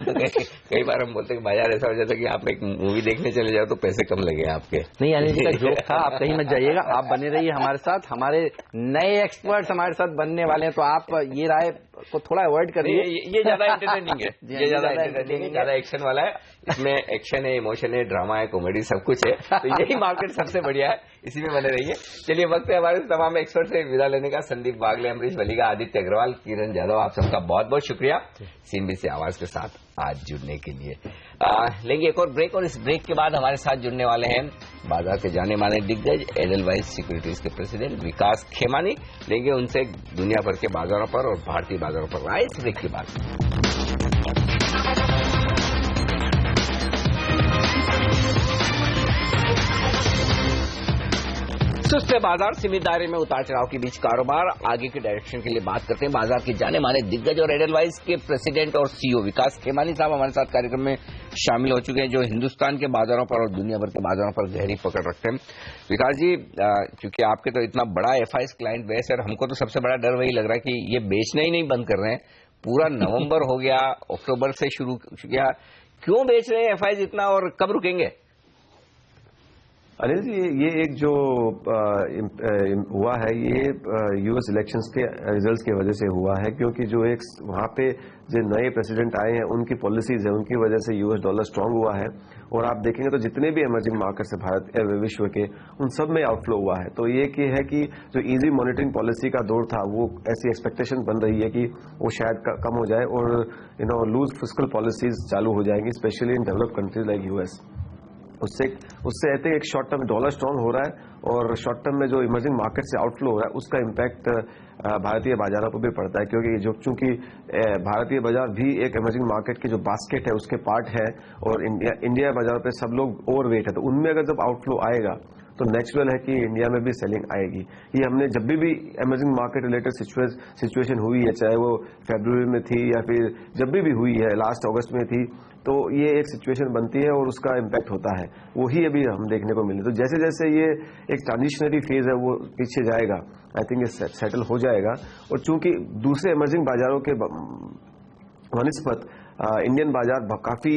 तो कई बार हम बोलते कि बाजार ऐसा हो जाता कि आप एक मूवी देखने चले जाओ तो पैसे कम लगे आपके। नहीं, अनिल जी का जोक था, आप कहीं मत जाइएगा, आप बने रहिए हमारे साथ। हमारे नए एक्सपर्ट्स हमारे साथ बनने वाले हैं, तो आप ये राय को थोड़ा अवॉइड करिए। ये ज्यादा एंटरटेनिंग है, ये ज्यादा एंटरटेनिंग है, ज्यादा एक्शन वाला है। इसमें एक्शन है, इमोशन है, ड्रामा है, कॉमेडी, सब कुछ है। तो यही मार्केट सबसे बढ़िया है, इसी में बने रहिए। चलिए, वक्त है हमारे तमाम एक्सपर्ट से विदा लेने का। संदीप बागले, अमरीश वलीगा, आदित्य अग्रवाल, किरण यादव, आप सबका बहुत बहुत शुक्रिया सीएनबीसी आवाज के साथ आज जुड़ने के लिए। लेंगे एक और ब्रेक, और इस ब्रेक के बाद हमारे साथ जुड़ने वाले हैं बाजार के जाने माने दिग्गज एडलवाइज सिक्योरिटीज के प्रेसिडेंट विकास खेमानी। लेंगे उनसे दुनिया भर के बाजारों पर और भारतीय बाजारों पर राय इस ब्रेक के बाद। सुस्त बाजार, सीमित दायरे में उतार चढ़ाव के बीच कारोबार। आगे के डायरेक्शन के लिए बात करते हैं बाजार के जाने माने दिग्गज और एडलवाइज के प्रेसिडेंट और सीईओ विकास खेमानी साहब हमारे साथ कार्यक्रम में शामिल हो चुके हैं, जो हिंदुस्तान के बाजारों पर और दुनिया भर के बाजारों पर गहरी पकड़ रखते हैं। विकास जी, क्योंकि आपके तो इतना बड़ा एफआईएस क्लाइंट बेस है, और हमको तो सबसे बड़ा डर वही लग रहा है कि ये बेचना ही नहीं बंद कर रहे हैं। पूरा नवंबर हो गया, अक्टूबर से शुरू किया, क्यों बेच रहे हैं एफआईएस इतना, और कब रुकेंगे? अनिल जी, ये एक जो हुआ है ये यूएस इलेक्शंस के रिजल्ट्स की वजह से हुआ है, क्योंकि जो एक वहाँ पे जो नए प्रेसिडेंट आए हैं उनकी पॉलिसीज है, उनकी वजह से यूएस डॉलर स्ट्रांग हुआ है। और आप देखेंगे तो जितने भी इमर्जिंग मार्केट्स है भारत विश्व के, उन सब में आउटफ्लो हुआ है। तो ये कि है कि जो इजी मॉनिटरिंग पॉलिसी का दौर था, वो ऐसी एक्सपेक्टेशन बन रही है कि वो शायद कम हो जाए और लूज फिस्कल पॉलिसीज चालू हो जाएंगी, specially in developed countries like US. उससे आई थिंक एक शॉर्ट टर्म डॉलर स्ट्रांग हो रहा है, और शॉर्ट टर्म में जो इमर्जिंग मार्केट से आउटफ्लो हो रहा है उसका इम्पैक्ट भारतीय बाजारों पर भी पड़ता है, क्योंकि जो चूंकि भारतीय बाजार भी एक इमर्जिंग मार्केट की जो बास्केट है उसके पार्ट है, और इंडिया बाजार पे सब लोग ओवरवेट है, तो उनमें अगर जब आउटफ्लो आएगा तो नेचुरल है कि इंडिया में भी सेलिंग आएगी। ये हमने जब भी इमर्जिंग मार्केट रिलेटेड सिचुएशन हुई है, चाहे वो फरवरी में थी या फिर जब भी हुई है, लास्ट अगस्त में थी, तो ये एक सिचुएशन बनती है और उसका इम्पैक्ट होता है। वही अभी हम देखने को मिले। तो जैसे जैसे ये एक ट्रांजिशनरी फेज है वो पीछे जाएगा, आई थिंक ये सेटल हो जाएगा। और चूंकि दूसरे इमर्जिंग बाजारों के बनिस्पत इंडियन बाजार काफी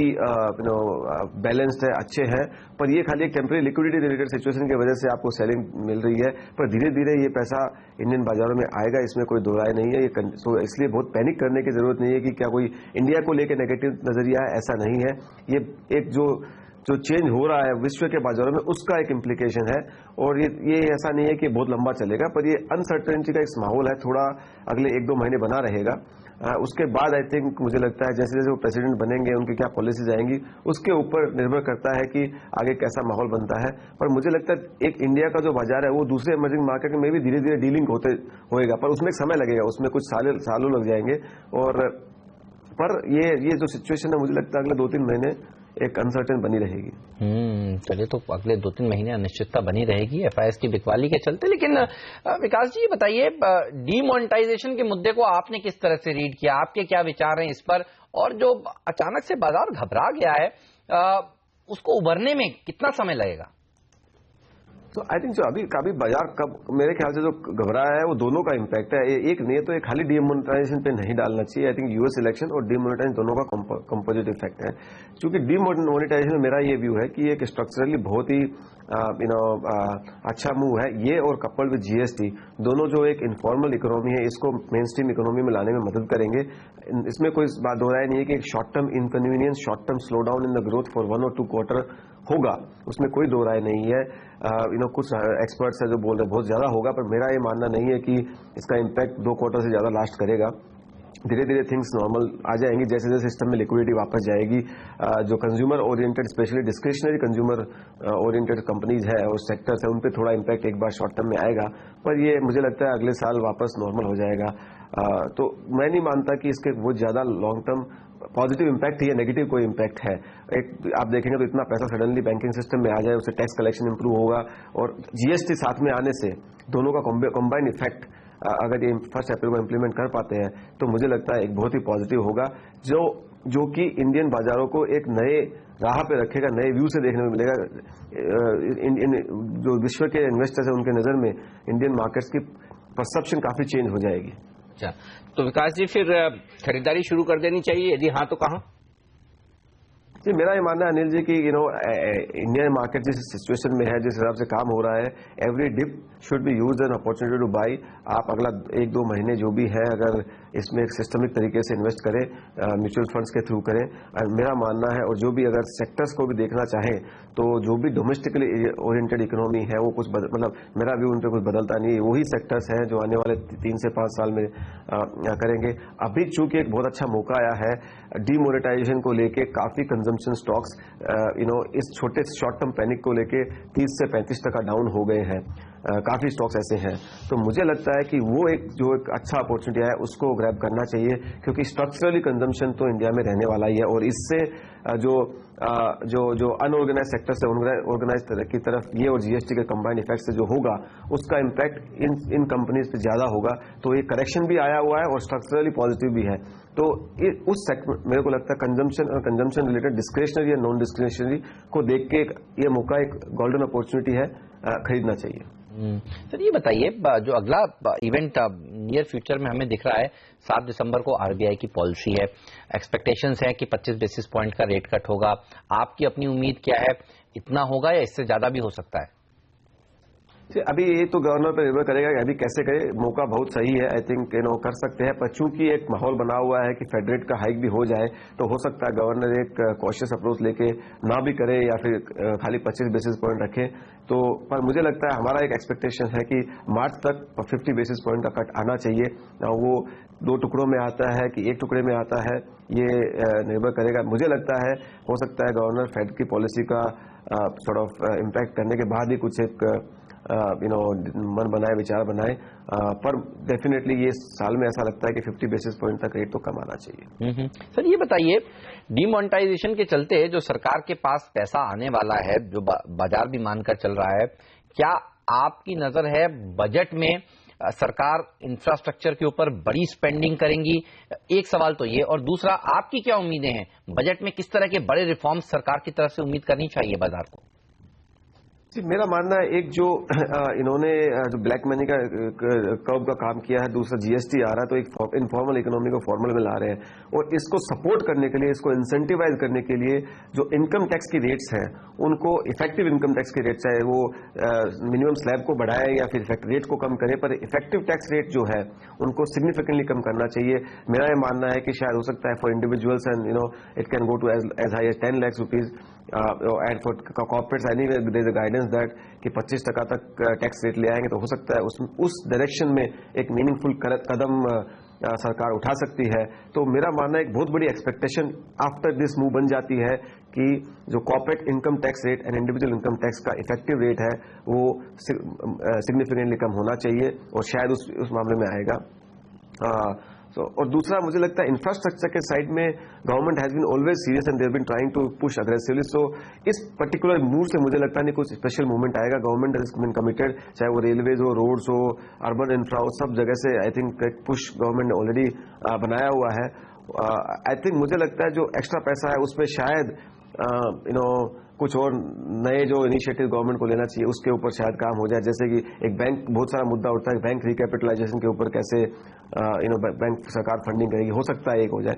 बैलेंस्ड है, अच्छे हैं, पर ये खाली एक टेम्परेरी लिक्विडिटी रिलेटेड सिचुएशन की वजह से आपको सेलिंग मिल रही है, पर धीरे धीरे ये पैसा इंडियन बाजारों में आएगा, इसमें कोई दो राय नहीं है। तो इसलिए बहुत पैनिक करने की जरूरत नहीं है कि क्या कोई इंडिया को लेकर नेगेटिव नजरिया है, ऐसा नहीं है। ये एक जो चेंज हो रहा है विश्व के बाजारों में उसका एक इम्प्लीकेशन है, और ये ऐसा नहीं है कि बहुत लंबा चलेगा, पर ये अनसर्टेनिटी का एक माहौल है, थोड़ा अगले 1-2 महीने बना रहेगा। उसके बाद आई थिंक मुझे लगता है जैसे जैसे वो प्रेसिडेंट बनेंगे उनकी क्या पॉलिसीज आएंगी उसके ऊपर निर्भर करता है कि आगे कैसा माहौल बनता है। पर मुझे लगता है एक इंडिया का जो बाजार है वो दूसरे इमर्जिंग मार्केट में भी धीरे धीरे डीलिंग होएगा, पर उसमें एक समय लगेगा, उसमें कुछ सालों लग जाएंगे। और पर ये जो सिचुएशन है मुझे लगता है अगले 2-3 महीने एक अनसर्टेन बनी रहेगी। चलिए, तो अगले 2-3 महीने अनिश्चितता बनी रहेगी FIS की बिकवाली के चलते। लेकिन विकास जी, ये बताइए, डीमोनेटाइजेशन के मुद्दे को आपने किस तरह से रीड किया? आपके क्या विचार हैं इस पर? और जो अचानक से बाजार घबरा गया है, उसको उभरने में कितना समय लगेगा? तो आई थिंक जो अभी बाजार कब मेरे ख्याल से जो घबराया है वो दोनों का इम्पैक्ट है। एक नहीं तो एक खाली डीमोनेटाइजेशन पे नहीं डालना चाहिए। आई थिंक यूएस इलेक्शन और डीमोनेटाइजेशन दोनों का कंपोजिट इफेक्ट है। क्योंकि डीमोनेटाइजेशन में मेरा ये व्यू है कि एक स्ट्रक्चरली बहुत ही अच्छा मूव है ये, और कपल्ड विद जीएसटी दोनों जो एक इनफॉर्मल इकोनॉमी है इसको मेन स्ट्रीम इकोनॉमी में लाने में मदद करेंगे। इसमें कोई बात दो राय नहीं है कि एक short term inconvenience, short term slow down in the growth for 1 और 2 क्वार्टर होगा, उसमें कोई दो राय नहीं है। कुछ एक्सपर्ट्स है जो बोल रहे बहुत ज्यादा होगा, पर मेरा ये मानना नहीं है कि इसका इम्पैक्ट 2 क्वार्टर से ज्यादा लास्ट करेगा। धीरे धीरे थिंग्स नॉर्मल आ जाएंगी जैसे जैसे सिस्टम में लिक्विडिटी वापस जाएगी। जो consumer oriented, specially discretionary consumer oriented companies है और सेक्टर्स है, उन पे थोड़ा इम्पैक्ट एक बार शॉर्ट टर्म में आएगा, पर ये मुझे लगता है अगले साल वापस नॉर्मल हो जाएगा। तो मैं नहीं मानता कि इसके बहुत ज्यादा लॉन्ग टर्म पॉजिटिव इम्पैक्ट है या नेगेटिव कोई इम्पैक्ट है। एक आप देखेंगे तो इतना पैसा सडनली बैंकिंग सिस्टम में आ जाए, उससे टैक्स कलेक्शन इंप्रूव होगा, और जीएसटी साथ में आने से दोनों का कंबाइंड इफेक्ट अगर ये 1 अप्रैल को इम्प्लीमेंट कर पाते हैं तो मुझे लगता है एक बहुत ही पॉजिटिव होगा, जो कि इंडियन बाजारों को एक नए राह पे रखेगा, नए व्यू से देखने में मिलेगा। जो विश्व के इन्वेस्टर्स हैं उनके नजर में इंडियन मार्केट्स की परसेप्शन काफी चेंज हो जाएगी। अच्छा, तो विकास जी, फिर खरीदारी शुरू कर देनी चाहिए? यदि हाँ तो कहाँ? जी, मेरा ये मानना है अनिल जी कि इंडियन मार्केट जिस सिचुएशन में है, जिस हिसाब से काम हो रहा है, every dip should be used an opportunity to buy. आप अगला 1-2 महीने जो भी है अगर इसमें एक सिस्टमिक तरीके से इन्वेस्ट करें, म्यूचुअल फंड्स के थ्रू करें, मेरा मानना है। और जो भी अगर सेक्टर्स को भी देखना चाहें तो जो भी डोमेस्टिकली ओरिएंटेड इकोनॉमी है वो कुछ मतलब मेरा व्यू उन पर कुछ बदलता नहीं है। वही सेक्टर्स हैं जो आने वाले 3 से 5 साल में करेंगे। अभी चूंकि एक बहुत अच्छा मौका आया है डीमोनेटाइजेशन को लेके, काफी कंजम्पशन स्टॉक्स इस छोटे शॉर्ट टर्म पैनिक को लेके 30 से 35% डाउन हो गए हैं। काफी स्टॉक्स ऐसे हैं, तो मुझे लगता है कि वो एक अच्छा अपॉर्चुनिटी है उसको ग्रैब करना चाहिए, क्योंकि स्ट्रक्चरली कंजम्पशन तो इंडिया में रहने वाला ही है, और इससे जो अनऑर्गेनाइज सेक्टर से ऑर्गेनाइज की तरफ ये और जीएसटी के कंबाइंड इफेक्ट से जो होगा उसका इम्पैक्ट इन कंपनीज पे ज्यादा होगा। तो ये करेक्शन भी आया हुआ है और स्ट्रक्चरली पॉजिटिव भी है। तो उस सेक्टर मेरे को लगता है कंजम्पशन रिलेटेड डिस्क्रिशनरी या नॉन डिस्क्रिशनरी को देख के ये मौका एक गोल्डन अपॉर्चुनिटी है, खरीदना चाहिए। सर, ये बताइए, जो अगला इवेंट नियर फ्यूचर में हमें दिख रहा है, 7 दिसंबर को आरबीआई की पॉलिसी है, एक्सपेक्टेशंस है कि 25 बेसिस पॉइंट का रेट कट होगा। आपकी अपनी उम्मीद क्या है, इतना होगा या इससे ज्यादा भी हो सकता है? अभी ये तो गवर्नर पर निर्भर करेगा कि अभी कैसे करे। मौका बहुत सही है, आई थिंक कर सकते हैं, पर चूंकि एक माहौल बना हुआ है कि फेड रेट का हाइक भी हो जाए, तो हो सकता है गवर्नर एक कॉशियस अप्रोच लेके ना भी करे या फिर खाली 25 बेसिस पॉइंट रखे। तो पर मुझे लगता है हमारा एक एक्सपेक्टेशन है कि मार्च तक 50 बेसिस पॉइंट का कट आना चाहिए। वो 2 टुकड़ों में आता है कि 1 टुकड़े में आता है, ये निर्भर करेगा। मुझे लगता है हो सकता है गवर्नर फेड की पॉलिसी का सॉर्ट ऑफ इम्पैक्ट करने के बाद ही कुछ एक मन बनाए, विचार बनाए, पर डेफिनेटली ये साल में ऐसा लगता है कि 50 बेसिस पॉइंट तक रेट तो कम आना चाहिए। सर, ये बताइए, डीमोनेटाइजेशन के चलते जो सरकार के पास पैसा आने वाला है, जो बाजार भी मानकर चल रहा है, क्या आपकी नजर है बजट में सरकार इंफ्रास्ट्रक्चर के ऊपर बड़ी स्पेंडिंग करेंगी? एक सवाल तो ये, और दूसरा, आपकी क्या उम्मीदें हैं बजट में? किस तरह के बड़े रिफॉर्म्स सरकार की तरफ से उम्मीद करनी चाहिए बाजार को? मेरा मानना है एक जो इन्होंने जो ब्लैक मनी का कर्व का काम किया है, दूसरा जीएसटी आ रहा है, तो एक इनफॉर्मल इकोनॉमी को फॉर्मल में ला रहे हैं, और इसको सपोर्ट करने के लिए, इसको इंसेंटिवाइज करने के लिए जो इनकम टैक्स की रेट्स हैं उनको इफेक्टिव इनकम टैक्स की रेट, चाहे वो मिनिमम स्लैब को बढ़ाए या फिर रेट को कम करे, पर इफेक्टिव टैक्स रेट जो है उनको सिग्निफिकेंटली कम करना चाहिए। मेरा ये मानना है कि शायद हो सकता है for individuals and it can go to as high as 10 lakh rupees and for corporates anyway there is a guidance that कि 25% तक टैक्स रेट ले आएंगे, तो हो सकता है उस डायरेक्शन में एक मीनिंगफुल कदम सरकार उठा सकती है। तो मेरा मानना है एक बहुत बड़ी एक्सपेक्टेशन आफ्टर दिस मूव बन जाती है कि जो corporate income tax rate and individual income tax का इफेक्टिव रेट है वो सिग्निफिकेंटली कम होना चाहिए और शायद उस मामले में आएगा। और दूसरा मुझे लगता है इंफ्रास्ट्रक्चर के साइड में government has been always serious and they have been trying to push aggressively. So इस पर्टिकुलर मूव से मुझे लगता नहीं कुछ स्पेशल मूवमेंट आएगा। गवर्नमेंट हैज बीन कमिटेड, चाहे वो रेलवेज हो, रोड्स हो, अर्बन इंफ्रा हो, सब जगह से आई थिंक एक पुश गवर्नमेंट ने ऑलरेडी बनाया हुआ है। आई थिंक मुझे लगता है जो एक्स्ट्रा पैसा है उसमें शायद कुछ और नए जो इनिशिएटिव गवर्नमेंट को लेना चाहिए उसके ऊपर शायद काम हो जाए। जैसे कि एक बैंक, बहुत सारा मुद्दा उठता है बैंक रिकैपिटलाइजेशन के ऊपर, कैसे बैंक सरकार फंडिंग करेगी, हो सकता है एक हो जाए।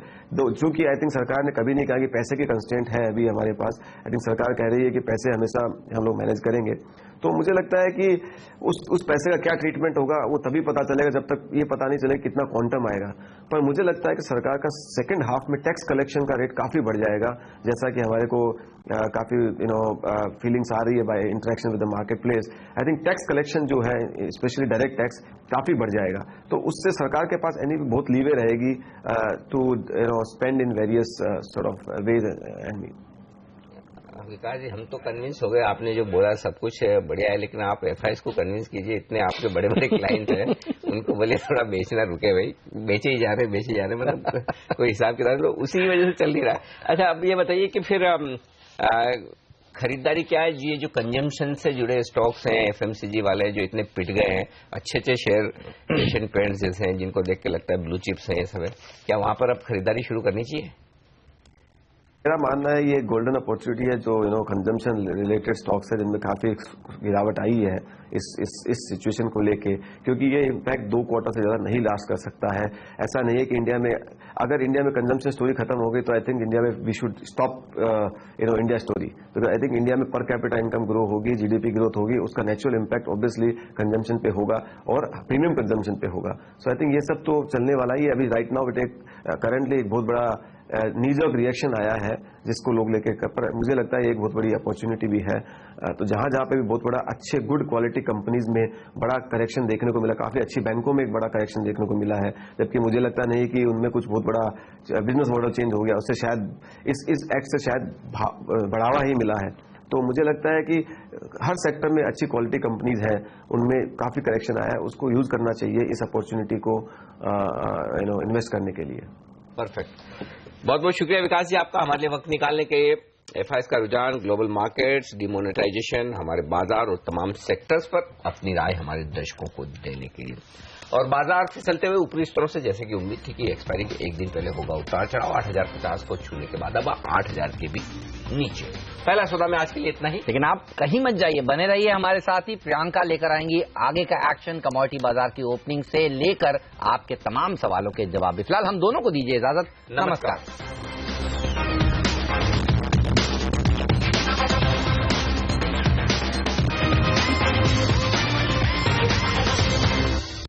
चूंकि आई थिंक सरकार ने कभी नहीं कहा कि पैसे की कंस्टेंट है अभी हमारे पास, आई थिंक सरकार कह रही है कि पैसे हमेशा हम लोग मैनेज करेंगे। तो मुझे लगता है कि उस पैसे का क्या ट्रीटमेंट होगा वो तभी पता चलेगा जब तक ये पता नहीं चलेगा कितना क्वांटम आएगा। पर मुझे लगता है कि सरकार का सेकंड हाफ में टैक्स कलेक्शन का रेट काफी बढ़ जाएगा, जैसा कि हमारे को काफी फीलिंग्स आ रही है by interaction with the market place. I think tax collection जो है स्पेशली डायरेक्ट टैक्स काफी बढ़ जाएगा, तो उससे सरकार के पास एनी बहुत लीवे रहेगी to spend in various sort of ways and mean. Vikas ji, हम तो कन्विंस हो गए, आपने जो बोला सब कुछ बढ़िया है, लेकिन आप एफआईएस को कन्विंस कीजिए। इतने आपके बड़े बड़े क्लाइंट हैं, उनको बोले थोड़ा बेचना रुके भाई, बेचे ही जा रहे मतलब कोई हिसाब किताब तो उसी की वजह से चल नहीं रहा। अच्छा, अब ये बताइए कि फिर खरीदारी क्या है जी? ये जो कंजम्पशन से जुड़े स्टॉक्स हैं, एफएमसीजी वाले जो इतने पिट गए हैं, अच्छे शेयर एशियन पेंट्स जैसे हैं जिनको देख के लगता है ब्लू चिप्स हैं ये सब है, क्या वहां पर अब खरीदारी शुरू करनी चाहिए? मेरा मानना है ये गोल्डन अपॉर्चुनिटी है जो कंजम्पशन रिलेटेड स्टॉक्स है जिनमें काफी गिरावट आई है इस सिचुएशन को लेके, क्योंकि ये इम्पैक्ट 2 क्वार्टर से ज्यादा नहीं लास्ट कर सकता है। ऐसा नहीं है कि इंडिया में अगर इंडिया में कंजम्पशन स्टोरी खत्म हो गई तो आई थिंक इंडिया में we should stop India story. तो आई थिंक इंडिया में पर कैपिटा इनकम ग्रो होगी, जीडीपी ग्रोथ होगी, उसका नेचुरल इम्पैक्ट ऑब्वियसली कंजम्पशन पे होगा और प्रीमियम कंजम्पशन पे होगा। सो आई थिंक ये सब तो चलने वाला ही है। अभी राइट नाउ करंटली एक बहुत बड़ा नीजर्क रिएक्शन आया है जिसको लोग लेके, पर मुझे लगता है ये एक बहुत बड़ी अपॉर्चुनिटी भी है। तो जहां पे भी बहुत बड़ा अच्छे गुड क्वालिटी कंपनीज में बड़ा करेक्शन देखने को मिला, काफी अच्छी बैंकों में एक बड़ा करेक्शन देखने को मिला है, जबकि मुझे लगता नहीं कि उनमें कुछ बहुत बड़ा बिजनेस मॉडल चेंज हो गया, उससे शायद इस एक्ट से शायद बढ़ावा ही मिला है। तो मुझे लगता है कि हर सेक्टर में अच्छी क्वालिटी कंपनीज हैं, उनमें काफी करेक्शन आया है, उसको यूज करना चाहिए इस अपॉर्चुनिटी को इन्वेस्ट करने के लिए। परफेक्ट, बहुत बहुत शुक्रिया विकास जी आपका हमारे लिए वक्त निकालने के। एफआईएस का रुझान, ग्लोबल मार्केट्स, डिमोनेटाइजेशन, हमारे बाजार और तमाम सेक्टर्स पर अपनी राय हमारे दर्शकों को देने के लिए। और बाजार फिसलते हुए ऊपरी स्तरों से जैसे कि उम्मीद थी कि एक्सपायरी के एक दिन पहले होगा उतार चढ़ाव, 8050 को छूने के बाद अब 8000 के भी नीचे। पहला सौदा में आज के लिए इतना ही, लेकिन आप कहीं मत जाइए, बने रहिए हमारे साथ ही। प्रियंका लेकर आएंगी आगे का एक्शन, कमोडिटी बाजार की ओपनिंग से लेकर आपके तमाम सवालों के जवाब। फिलहाल हम दोनों को दीजिए इजाजत, नमस्कार।